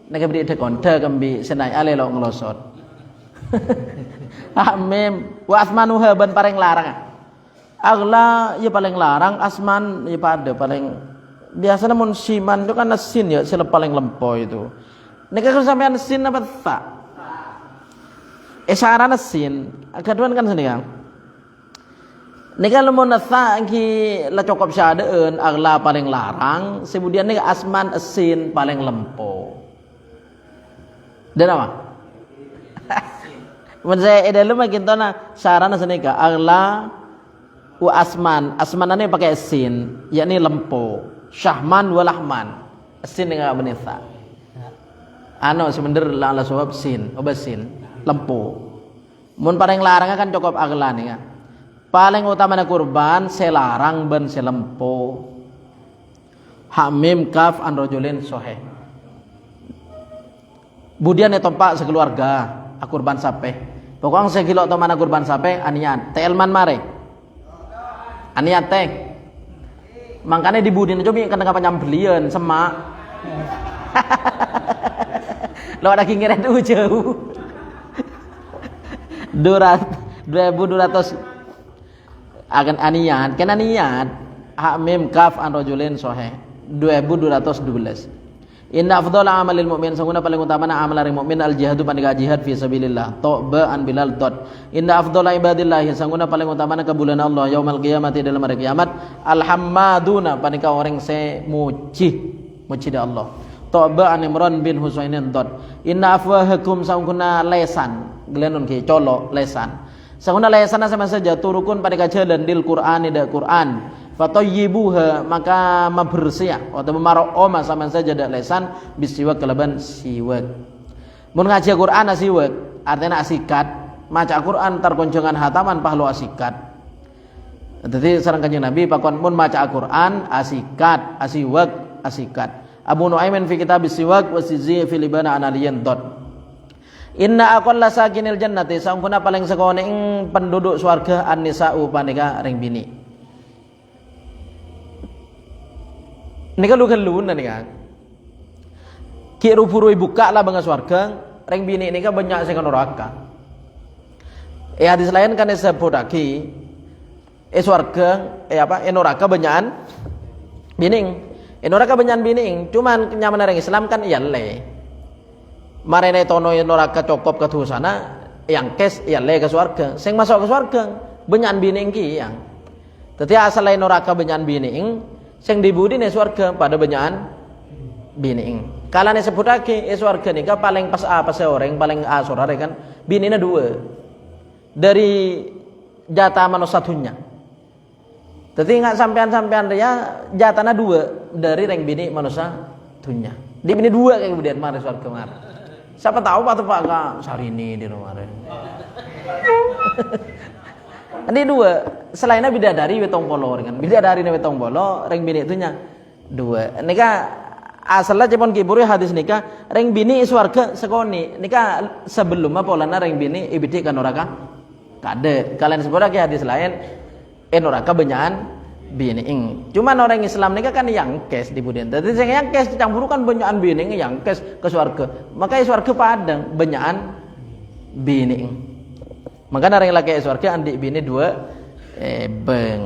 Speaker 1: nak beri tekon tekembi senai ale lo ngelosot Mem wa asmanuha ban paling larang agla ya paling larang asman ya pada paling biasanya mun siman itu kan sin ya sila paling lempo itu nek kalau sampean sin apa tak sarana sin kaduan kan sini kan nek kalau mun sa ki la cokop syadeun agla paling larang kemudian nek asman sin paling lempo dan apa mun saya edalu makin tona sarana senika agla wa asmanane pakai sin yakni lempo syahman walahman sin enggak benisa sebener la sebab sin obasin lempo mun paling larang kan cukup agla nih kan paling utama kurban selarang ben selempo hamim kaf an rajulin soheh budian tompak sekeluarga kurban sape pokoknya sekilo atau mana kurban sape anian telman mare anian teh makanya di budin coba kena kapan belian semak lo ada kingiran tuh jauh 2.200 akan anian kan anian hak mim kaf an rajulin soheh 2.212 inna afdhala amalil mu'min sanguna paling utama na amal ari mukmin al jihadu pandega jihad fi sabilillah toba an bilal dot inna afdhala ibadillah sanguna paling utama na kabulan Allah yaumal qiyamati dalam hari kiamat alhammaduna pandega orang se muji da Allah toba an imran bin husainin dot inna afwahakum sanguna lesan gelenon ki colo lesan sanguna lesan sama saja turukun pandega jalan dil Qur'an ida Qur'an fatayyibuha maka mabersih atau memaroma sama saja dak lesan bisiwak kelaban siwak mun ngaji Quran asiwak artinya asikat maca Quran terkonjongan hataman pahlo asikat jadi sareng Kanjeng Nabi pakon mun maca Quran asikat asiwak asikat Abu Nuaimin fi kitab siwak wasizi fi libana analiyan dot inna aqalla sakinil jannati sangkuna paling sekone ing penduduk swarga an-nisa'u panika ring bini ini kan lu nih kan ki rupurui buka lah bangga swarga reng bini ini kan banyak sing neraka hadis lain kan disebut lagi swarga neraka banyakan bining neraka banyakan bining cuman nyaman orang Islam kan iyalle marene tono neraka cokop ke sana yang kes iyalle ke swarga sing masuk ke swarga banyakan bining ki yang dadi asal neraka banyakan bining sing dibudi nih swarga pada banyakan bining kalane sebut lagi swarga nih paling pas orang paling sorare kan binina 2 dari jatah manusia satunya jadi nggak sampean dia jatahnya 2 dari reng bini manusia dunia di bini 2 kayak kemudian mari swarga mar siapa tahu pak Sarini di rumah ini 2 selainnya bidadari wetong polo kan bidadari wetong polo reng bini itunya 2 nika asalnya cepon kiburi hadis nika reng bini swarga sekoni nika sebelum polana reng bini ibidi kan neraka kade kalian sebut lagi hadis lain neraka banyakan bini cuman orang Islam nika kan yang kes di budin jadi sing yang kes campur kan banyakan bini yang kes ke swarga makanya swarga padang banyakan bini maka orang laki swarga andi bini 2 beng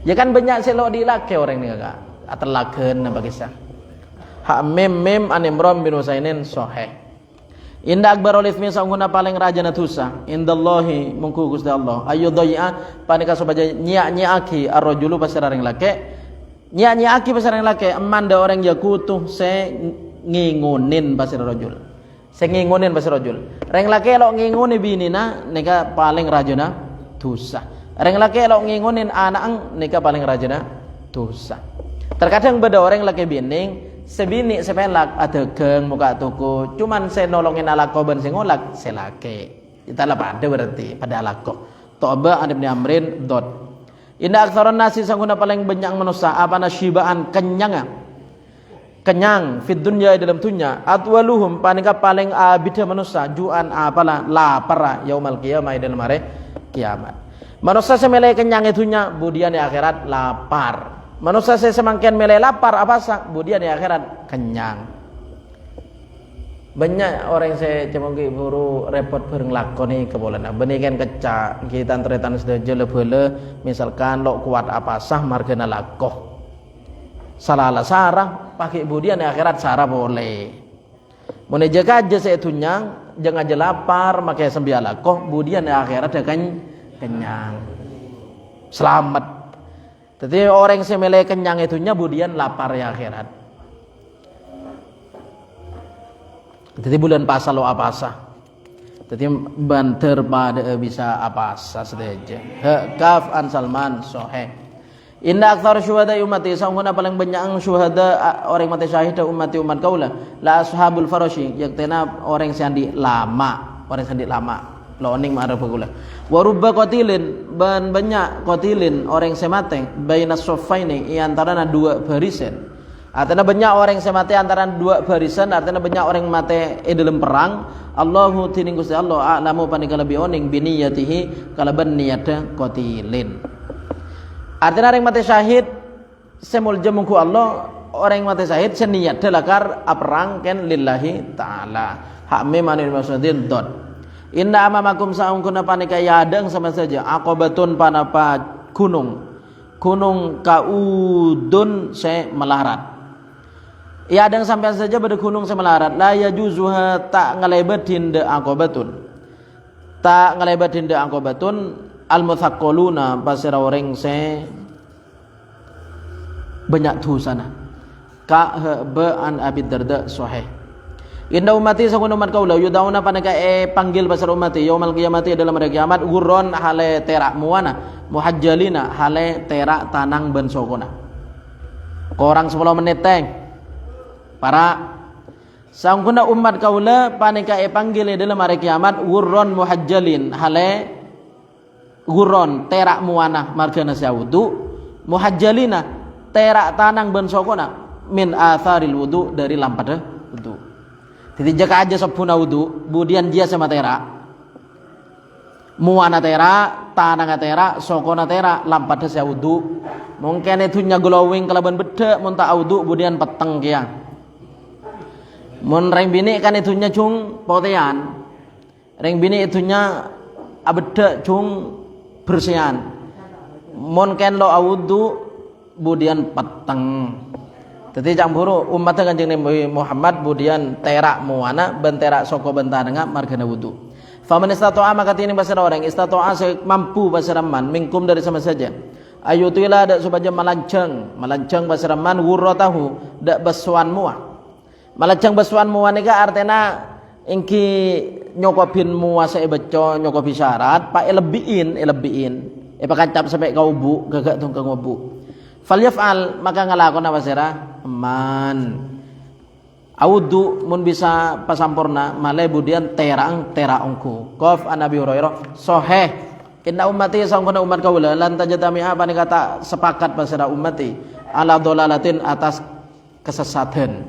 Speaker 1: ya kan banyak selo di laki orang ni kak atau laken apa kisah hak mem an Imran bin Husainin soheh Inda akbarul ithmi sangguna paling rajana dosa indallahi mungku Gusti Allah ayu dhai'a panika sobaja nyiaki ar-rajulu pasareng lake nyiaki pasareng lake amanda orang yakutu se ngingunin pasir rajul se ngingunin pasir rajul reng lake lo nginguni binina nika paling rajana dosa reng lake lo ngingunin anak nika paling rajana dosa. Terkadang beda orang laki bining sebini sepelak ada geng muka tuku cuman saya nolongin alako ben sing ngolak selake kita lah pada berarti pada alako toba an ibn amrin dot inda aktsaron nasi sangguna paling banyak manusia apa nasyibaan kenyang fit dunya dalam dunya atwaluhum panika paling abida manusia juan apalah lapar yaumal qiyamah dalam hari kiamat manusia semele kenyang itunya budian di akhirat lapar. Manusia saya semakin melek lapar apa sak, kemudian di akhirat kenyang. Banyak orang saya cuma buru repot bareng lakoni kebolana. Benikan kecak kita tretan sudah jele-bele misalkan lo kuat apa sah margana lakoh. Salah sarah pakai kemudian di akhirat sarah boleh. Mun jaga aja saya tunyang jangan aja lapar makai sembilan lakoh kemudian di akhirat akan kenyang. Selamat. Jadi orang yang melek kenyang itunya budian lapar ya akhirat. Jadi bulan pasal lo apa sah. Jadi banter pada bisa apa sah saja. Kaf an Salman sohe. Inna aktsar syuhada ummati sangguna paling banyak syuhada orang mati syahid ummati umat kaula la ashabul farashi yaktena orang sandi lama loning ma'arif kula wa rubba qatilin ban banyak qatilin orang semate bainas saffaini antara dua barisan artinya banyak orang semate antara dua barisan artinya banyak orang mate dalam perang Allahu tining Gusti Allah a'lamu panika lebih oning biniyatihi kalaban niata qatilin artinya orang mate syahid semul jamungku Allah orang mate syahid seniat delakar perang ken lillahi taala hak memane maksudin dot inna amamakum saungkuna panika yadang sama saja aqabatun panapa gunung kaudun se melarat yadang sampai saja pada gunung se melarat la yajuzuha tak ngelebetin de aqabatun al muthaqqaluna pasira orang se banyak dosana ka ba an abi darda sahih. Inna ummati sakun umat kaula yudauna paneka panggil pasar ummati yaumal qiyamati dalam hari kiamat gurron hale terak muwana muhajjalina hale terak tanang ben sokona. Korang 10 menit teng. Para sangkuna umat kaula paneka panggil dalam hari kiamat gurron muhajjalin hale gurron terak muwana margana syawudu muhajjalina terak tanang ben sokona min atharil wudu dari lampada wudu. Jadi jika aja sepuna wudu, kemudian dia sama tera, muana tera, tanang tera, sokona tera, lampat saya wudu. Mungkin itunya glowing kelaban beda, munta wudu, kemudian peteng kia. Mun reng bini kan itunya cung potean, reng bini itunya abeda cung bersihan. Mungkin lo wudu, kemudian peteng. Jadi campuru umat Kanjeng Nabi Muhammad budian terak muana ben terak soko bentananga margana wudu. Faman istata'a maka tini pasara orang istata'a mampu pasaraman mingkum dari sama saja. Ayutila dak supaya malancang pasaraman wurratahu dak basuan muah. Malancang basuan muah nika artena ingki nyokopin muah saya beco nyokopi syarat pak elebiin pakancap sampai kau bu gagak tungkang wabu. Falyaf'al maka ngalakon apa sira man audu mun bisa pasampurna male budian terang ongku qaf an Abi Hurairah sahih inna ummati sangkuna umat kaula lan tajatami'a apa kata sepakat pasira ummati ala dolalatin atas kesesatan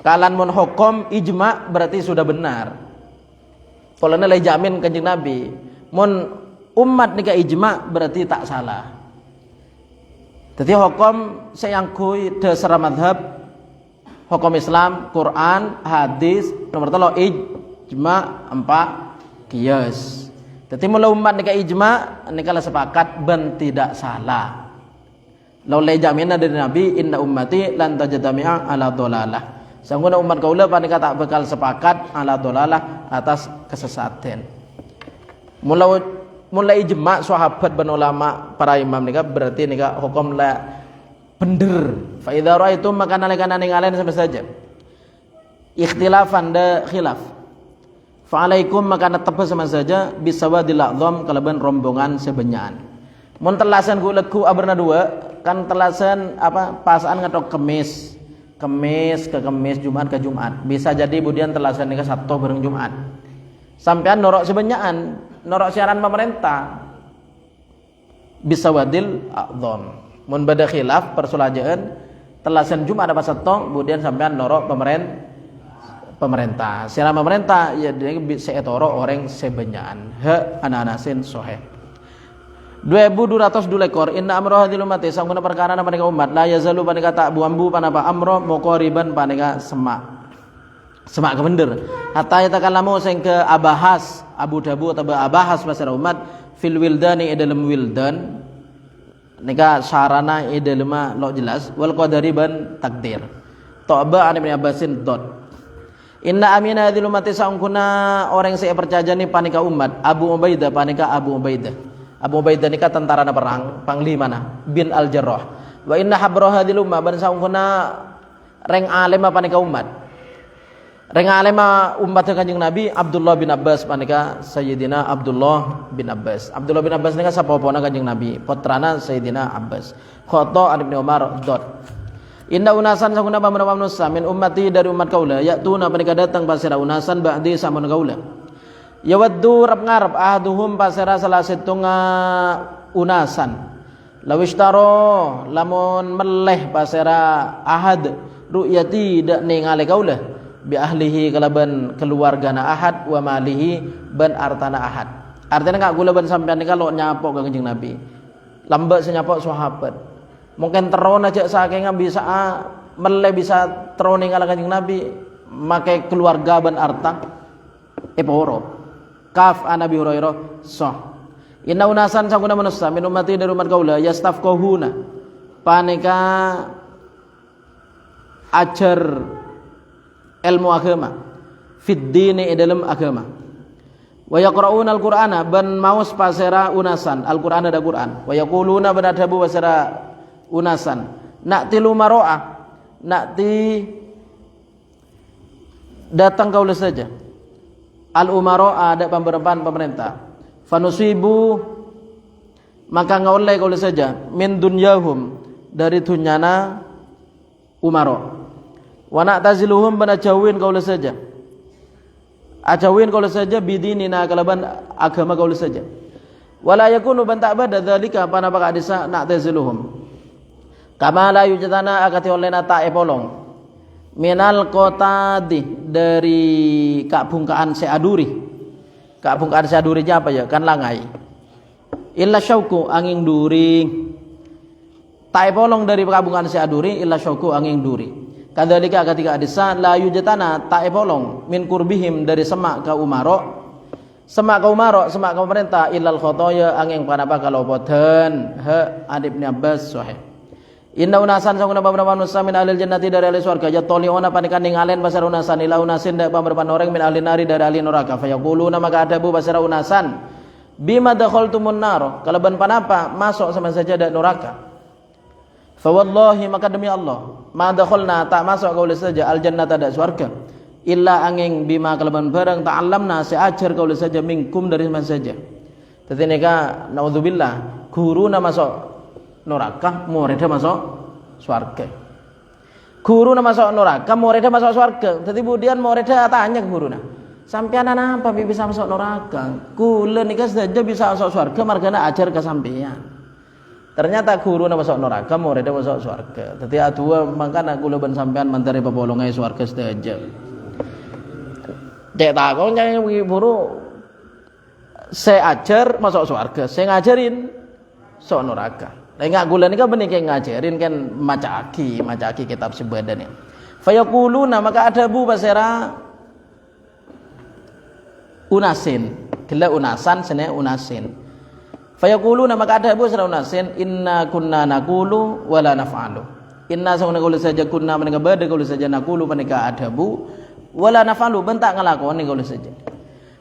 Speaker 1: kalan mun hukum ijma berarti sudah benar kalau nilai jamin Kanjeng Nabi mun umat nika ijma berarti tak salah. Jadi hukum sayangkui dasar madhab hukum Islam, Quran, hadis, nomor 3 ijma, 4 qiyas. Jadi mula umat nika ijma, nika lah sepakat ben tidak salah. Laulai jaminan dari Nabi inna ummati lan tajtami'a ala dhalalah. Sanguna umat kaula panika tak bakal sepakat ala dolalah atas kesesatan. Mulai ijma sahabat dan ulama para imam nika berarti nika hukum la bener. Fa idza raaitum maka nalika ningalen sama saja. Ikhtilafan da khilaf. Fa alaikum maka tepa sama saja bisawadil a'dham kalaban rombongan sebenyaan. Mun telasan ku leku aberna dua kan telasan apa pasaan ngatok kemis ke kemis, Jumat ke Jumat. Bisa jadi kemudian telasan nika Sabtu bareng Jumat. Sampean norok sebenyaan, norok siaran pemerintah. Bisawadil a'dham. Mun bada khilaf persulajaan telasan Jumat apa Sabtu kemudian sampean norok pemerintah. Siaran pemerintah ya bisa etoro orang sebenyaan. Anak-anasin sahih. 2200 ekor inna amroh hadil umati sanguna perkara na panika umat la yazalu panika tak buambu panapa amro muqariban panika semak kebender hatta yatakallamu sing ke abahas Abu Dabu atau abahas masyarakat umat fil wildani dalam wildan nika sarana dalam lo jelas wal qadari ban takdir to'ba an Ibnu Abbasin dot inna amina hadil umati sanguna orang saya percaya ni panika umat Abu Ubaidah panika Abu Ubaidah nika tentara na perang panglima na bin al-Jarrah wa inna habra hadhil ummah ban saungkuna reng alim panika umat Kanjeng Nabi Abdullah bin Abbas panika Sayyidina Abdullah bin Abbas nika sapopona Kanjeng Nabi putrana Sayyidina Abbas khata an Ibnu Umar dot inna unasan saungkuna pamana manusia min ummati dari umat kaula ya'tuna panika datang pasira unasan ba'di samun kaula yawaddu rab ngarab ahaduhum pasera salah setunga unasan lawishtaro lamun meleh pasera ahad ru'yati dak ningali kaula bi ahlihi kalaban keluargana ahad wa malihi ban artana ahad artinya enggak gula ban sampean nika lo nyapok ka Kanjeng Nabi lambe senyapok sahabat mungkin teron aja saking bisa meleh bisa teron ningali Kanjeng Nabi make keluarga ban arta eporo kaf an Abi Hurairah sah inna unasan sanguna manusia min ummati dari umat kaula yastafqahuna panika ajar ilmu agama fid dini dalam agama wa yaqra'una al-Qur'ana ban maus pasera unasan al-Qur'an ada Qur'an wa yaquluna banadabu pasera unasan na'tilu maro'ah na'ti datang kaula saja al-umaro ada pemberpan pemerintah fanusibu maka ngaulai kaula saja min dunyahum dari dunyana umaro wa na'taziluhum bana jauhin kaula saja ajauhin kaula saja bidinina kalaban agama kaula saja wala yakunu ban ta'bada dzalika pana baka adisa na'taziluhum kama la yujadana akati olena ta'e polong minal qotadi dari kabungkaan seaduri apa ya kan langai illa syauku angin duri tai polong dari kabungkaan seaduri illa syauku angin duri kadzalika ketika adisa la yujatana tai polong min kurbihim dari semak ka umaro semak ka pemerintah illal khotoya angin panapa kalau boten Ibnu Abbas sahih inna unasan sanguna beberapa manusia min ahlil jannati dari ahli surga yatoliuna panikan ningalen pasar unasan ila unasin da beberapa orang min ahli nari dari ahli neraka fayaquluna maka adabu pasar unasan bima dakhaltumun nar kalaban panapa masuk sama saja da neraka fa wallahi maka demi Allah ma dakhalna tak masuk kaula saja al jannata da surga illa angin bima kalaban barang ta'allamna seajar kaula saja minkum dari mana saja tetenika naudzubillah guruna masuk neraka muridnya masuk surga guru masuk neraka muridnya masuk surga jadi kemudian muridnya tanya ke guruna sampean apa bisa masuk neraka kula nika saja bisa masuk surga margana ajar ke sampean ternyata guru masuk neraka muridnya masuk surga jadi adua makana kula ben sampean menteri pepolongai surga saja cek takon yang guru saya ajar masuk surga saya ngajarin masuk neraka enggak gula nika benih kayak ngajarin kan macaki kitab sebadan ya. Fayaquluna maka adabu basera unasin, gela unasan sene unasin. Fayaquluna maka adabu basera unasin inna kunna naqulu wala naf'alu. inna sanguna kaulu saja kunna menika bade kaulu saja nakulu menika adabu wala nafalu bentak ngelakoni kaulu saja.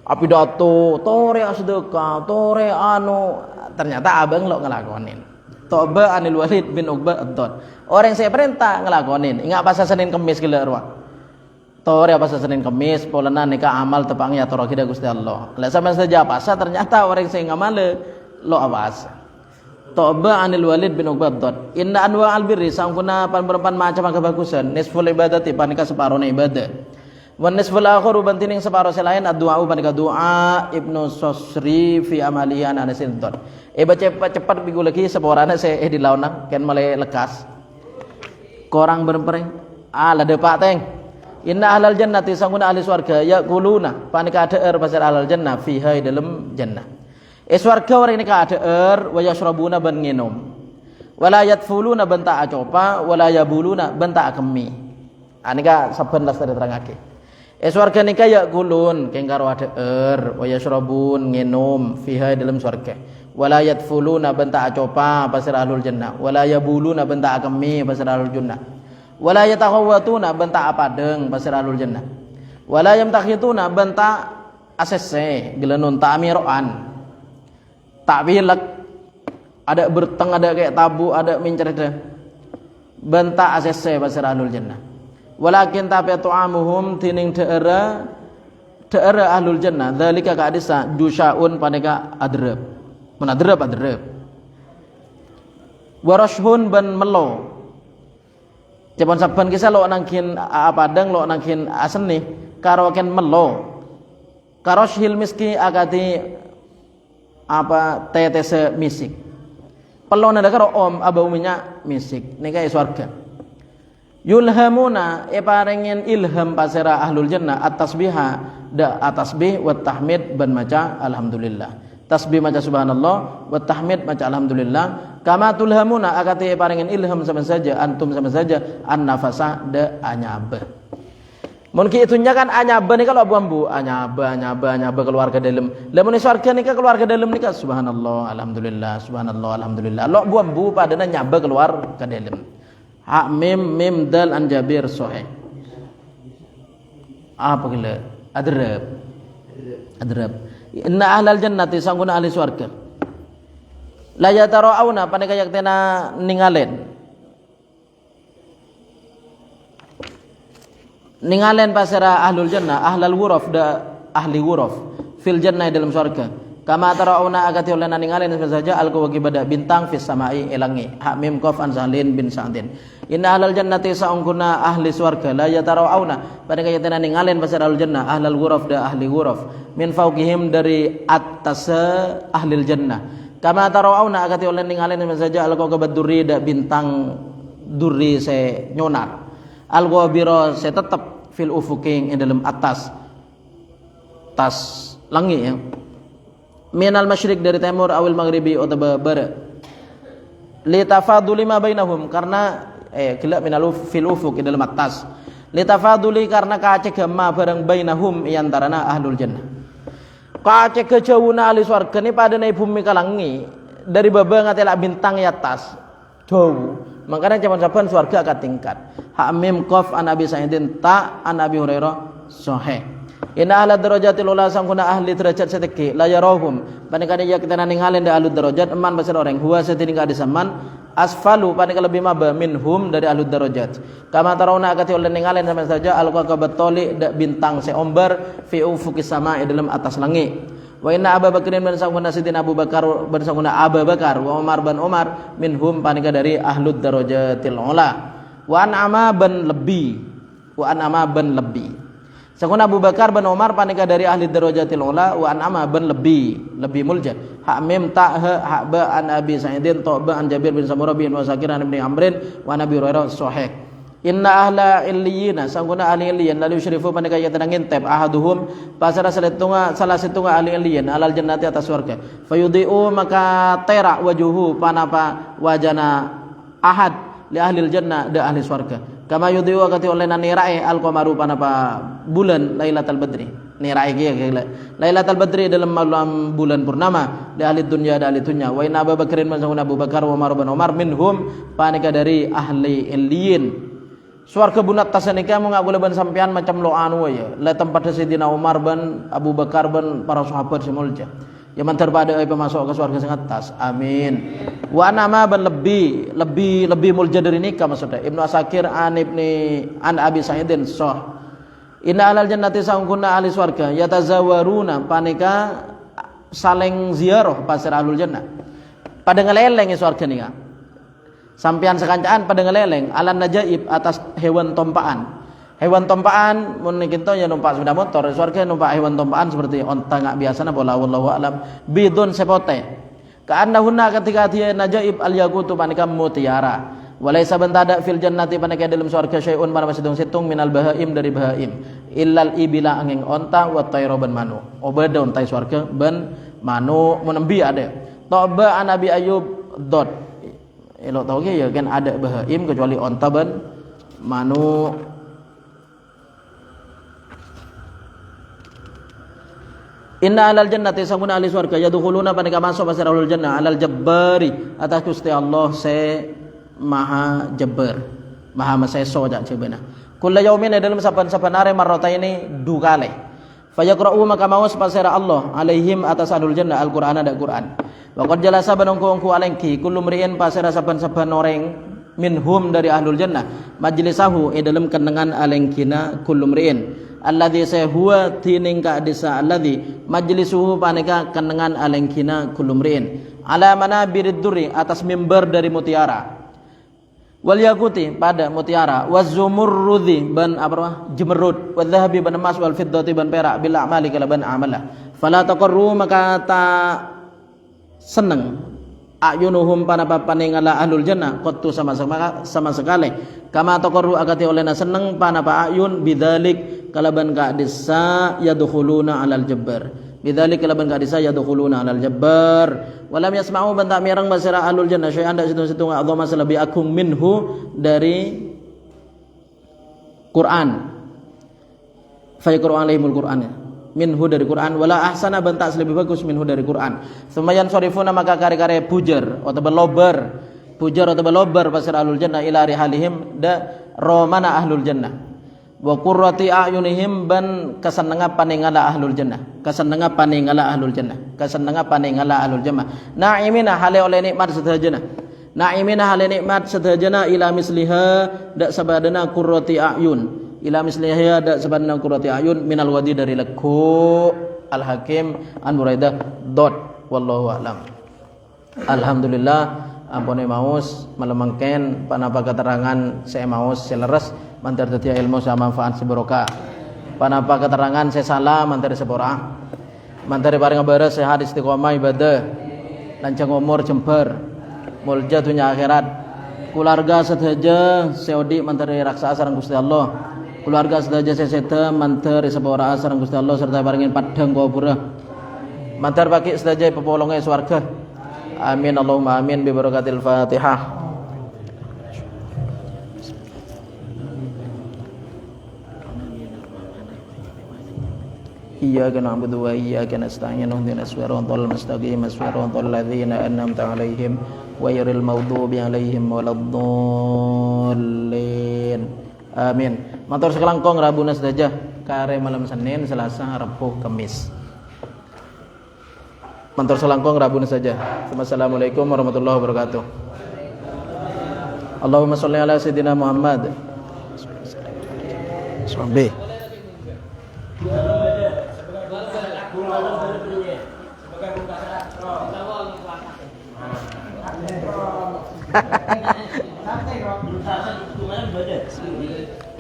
Speaker 1: Api dato tore sedekah tore anu ternyata abang lo ngelakonin. Toba anil Walid bin Uqbah ad-Dad. Orang saya perintah ngelakonin. Ingat pas Senin Kamis gila ruang. Tore pas Senin Kamis polana nikah amal tepangnya toro kita Gusti Allah. Lah sampean saja pas ternyata orang saya ngamale lo awas. Toba anil Walid bin Uqbah ad-Dad. Inna anwa al-birri sangkuna pan macam kebagusan. Nisful ibadati panika separuh ibadah. Wan nisful akharu bantining separuh selain ad-du'a panika doa Ibnu Sosri fi amalian anasinton. Baca cepat minggu lagi seporana saya di launang kan mulai lekas. Korang berpereng ala depak teng. Inna ahlal jannati sanguna ahli swarga yaquluna panika ada pasar ahlal jannah fiha dalam jannah. Swarga orang ini ka ada wa yashrabuna ban nginum. Wala yatfuluna ban ta acopa wala yabuluna ban ta kemi. Anika saben las terangake. Swarga nika yaqulun keng karo ada wa yashrabun nginum fiha dalam swarga. Wala yatfuluna banta acopa pasir ahlul jannah wala yabuluna banta akemi pasir ahlul jannah wala yatakhawatuna banta apadeng pasir ahlul jannah wala yamtakhituna banta asese gelenun ta'miroan ta'bilak ada berteng ada kayak tabu ada mincerda banta asese pasir ahlul jannah walakin tapi tu'amuhum tining daerah ahlul jannah dzalika ka adisa dusyaun paneka adreb menadrab warashun ban melo cepon saban kisah lo nangkin padang lo nangkin aseni karo ken melo karoshil miski akati apa tetese misik pelon ada karo om abau minyak misik nika swarga yulhamuna parengen ilham pasera ahlul jannah at-tasbiha da at-tasbih wa tahmid ban maca alhamdulillah tasbih maca subhanallah wa tahmid maca alhamdulillah kama tulhamuna akati paringin ilham sama saja antum sama saja an nafasa da anyaba mungkin itunya kan anyaba nih kalau buambu anyaba keluarga dalam lamun surga nih keluarga dalam nih subhanallah alhamdulillah lo buambu padana nyaba keluar ke dalam ha mim dal an jabir sahih apa gila adrab inna ahlal jannati sanguna ahli swarga la yatara'una panika yaktena ningalen pasara ahlul jannah ahlal wuraf da ahli wuraf fil jannah dalam swarga kama tara'una agati oleh ningalen saja alqa waqibada bintang fis samai elangi ha mim qaf an Sahlin bin Sa'din inna ahlal jannati sanguna ahli swarga la yatara'una panika yaktena ningalen pasara ahlul jannah ahlal wuraf da ahli wuraf min fauqihim dari atas ahlil jannah kama tarawuna akati oleh ningalen saja al-qawqabad durri da bintang durri se nyonar al-ghabira se tetap fil ufuqing dalam atas tas langit ya minal masyriq dari timur awil maghribi atau barat li tafaduli ma bainahum karena gila minal fil ufuq dalam atas li tafaduli karena kacegama barang bainahum iantarana ahlul jannah kace kejauhna ahli swarga ni pada naik bumi kalangi dari baba ngatela bintang ya atas jauh makanya zaman saban swarga akan tingkat ha mim qaf an Abi Sa'idin ta an Abi Hurairah sahih inna ahla darajatil ula sangkuna ahli derajat seteki la yarahum panikane ya kita ningalin da ahli derajat eman basar orang huwa setini ka disaman asfalu panika lebih maba minhum dari ahli derajat kama tarawna akati oleh ningalin sama saja al-qaqabat toli da bintang seombar fi ufuqis sama dalam atas langit wa inna Abu Bakrin bin sangkuna sidina Abu Bakar bin sangkuna Abu Bakar wa Umar bin Umar minhum panika dari ahli darajatil ula wa an ama ban lebih Sakuna Abu Bakar bin Umar panika dari ahli darajatil ula wa an ama ban lebih mulja ha mim ta ha ba an Abi Sa'idin ta ba an Jabir bin Samurah bin Wasakir an Ibnu Amrin wa Nabi Hurairah sahih inna ahla illiyina sakuna ahli illiyin lalu syarifu panika yatanangin tab ahaduhum pasara salah satu ahli illiyin alal jannati atas surga fayudhi'u maka tera wajuhu panapa wajana ahad li ahli jannah da ahli surga kama yudhi'u akati oleh nanirae al qamaru panapa bulan lailatul badri nirai ki Lailatul Badri dalam malam bulan purnama li ahli dunya dan ahli dunya wa inna Abu Bakrin masahuna Abu Bakar wa Umar bin Umar minhum panika dari ahli illiyin swarga bunat tasanika mau ngagule ban sampean macam lo anu ya la tempat Sayyidina Umar ban Abu Bakar ban para sahabat semulja ya mantar pada pemasok ke swarga sing atas amin wa nama ban lebih mulja dari nikah maksudnya Ibnu Asakir an Abi Sa'idin sah inna alal jannati sangkunna ahli swarga yatazawaruna panika saling ziarah pasir ahlul jannah pada ngeleleng swarga nika sampean sekancaan pada ngeleleng alan najaib atas hewan tompaan mun kita ya numpak sepeda motor swarga numpak hewan tompaan seperti onta ngak biasana bola wallahu alam bidun sepote kaannahunna ketika dia najaib al yaqutu panika mutiara walaysa bentada fil jannati panika dalam surga syai'un mana situng minal bahaim dari bahaim illal ibila angin onta wa tayra ban manu obada ontai surga ban manu menembi ada toba anabi ayub dot elok tau ke ya kan ada bahaim kecuali onta ban manu inna alal jannati samuna ahli surga yadkhuluna panika masuk pasir ahlul jannah alal jabbari atas Gusti Allah maha jabbar maha maseso jak cebena kullu yaumin dalam saban-saban are marrataini du kali fayaqra'u maka maos pasira Allah alaihim atas ahlul jannah alquran ada Quran wa qad jalasa banungku alengki kullu mri'in pasira saban-saban orang minhum dari ahlul jannah majlisahu dalam kenengan alengkina kullu mri'in alladzi huwa tining ka disa alladzi majlisuhu panika kenengan alengkina kullu mri'in ala manabirid durri atas mimbar dari mutiara wal yaquti pada mutiara wazumurrudhi ban apa jemerut wadzahabi ban emas wal fiddati ban perak bil a'mali kalaban amala fala taqarru maka ta seneng ayunuhum panapa paningala ahlul jannah qattu sama sekali kama taqarru akati olehna seneng panapa ayun bidzalik kalaban ka disa yadkhuluna alal jabbar bidzalik kalaban ka disa yadkhuluna alal jabbar walam yasma'u ban tak mireng basira ahlul jannah syai'an dak situ-situ azama lebih agung minhu dari Quran fa yaqra'u alaihimul Qur'an minhu dari Quran wala ahsana ban tak lebih bagus minhu dari Quran semayan sorifuna maka kare-kare pujar atau belobar pasir ahlul jannah ila rihalihim da romana ahlul jannah wa qurrati a'yunihim ban kasenenga paningala ahlul jannah ahlul jannah na'imina hale oleh nikmat sedajana ila misliha dak sabadana qurrati a'yun ila misliha dak sabadana qurrati a'yun minal wadi dari laku al hakim an buraidah dot wallahu alam alhamdulillah ampone maus malemangken panapa keterangan saya maus seleres mantar tetia ilmu sama manfaat seberokah panapa keterangan saya salah mantar sepora mantar paring baras sehat istiqomah ibadah lancang umur jember mulja dunia akhirat keluarga sedaja seodi mantar raksa sareng Gusti Allah keluarga sedaja seseta mantar sepora sareng Gusti Allah serta paringin padang kubur mantar bagi sedaja pepolonge swarga amin Allahumma amin bi barakatil Fatihah. Iyyaka na'budu wa iyyaka nasta'in ihdinas siratal mustaqim siratal ladzina an'amta 'alaihim ghairil maghdubi 'alaihim waladdallin. Amin. Matur sekelangkong rabuna sedajah kare malam Senin, Selasa, Rabu, Kamis. Matur selangkong rabuna saja. Wassalamualaikum warahmatullahi wabarakatuh. Allahumma sholli ala sayyidina Muhammad. Sampai.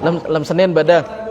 Speaker 1: Lem Senin badah.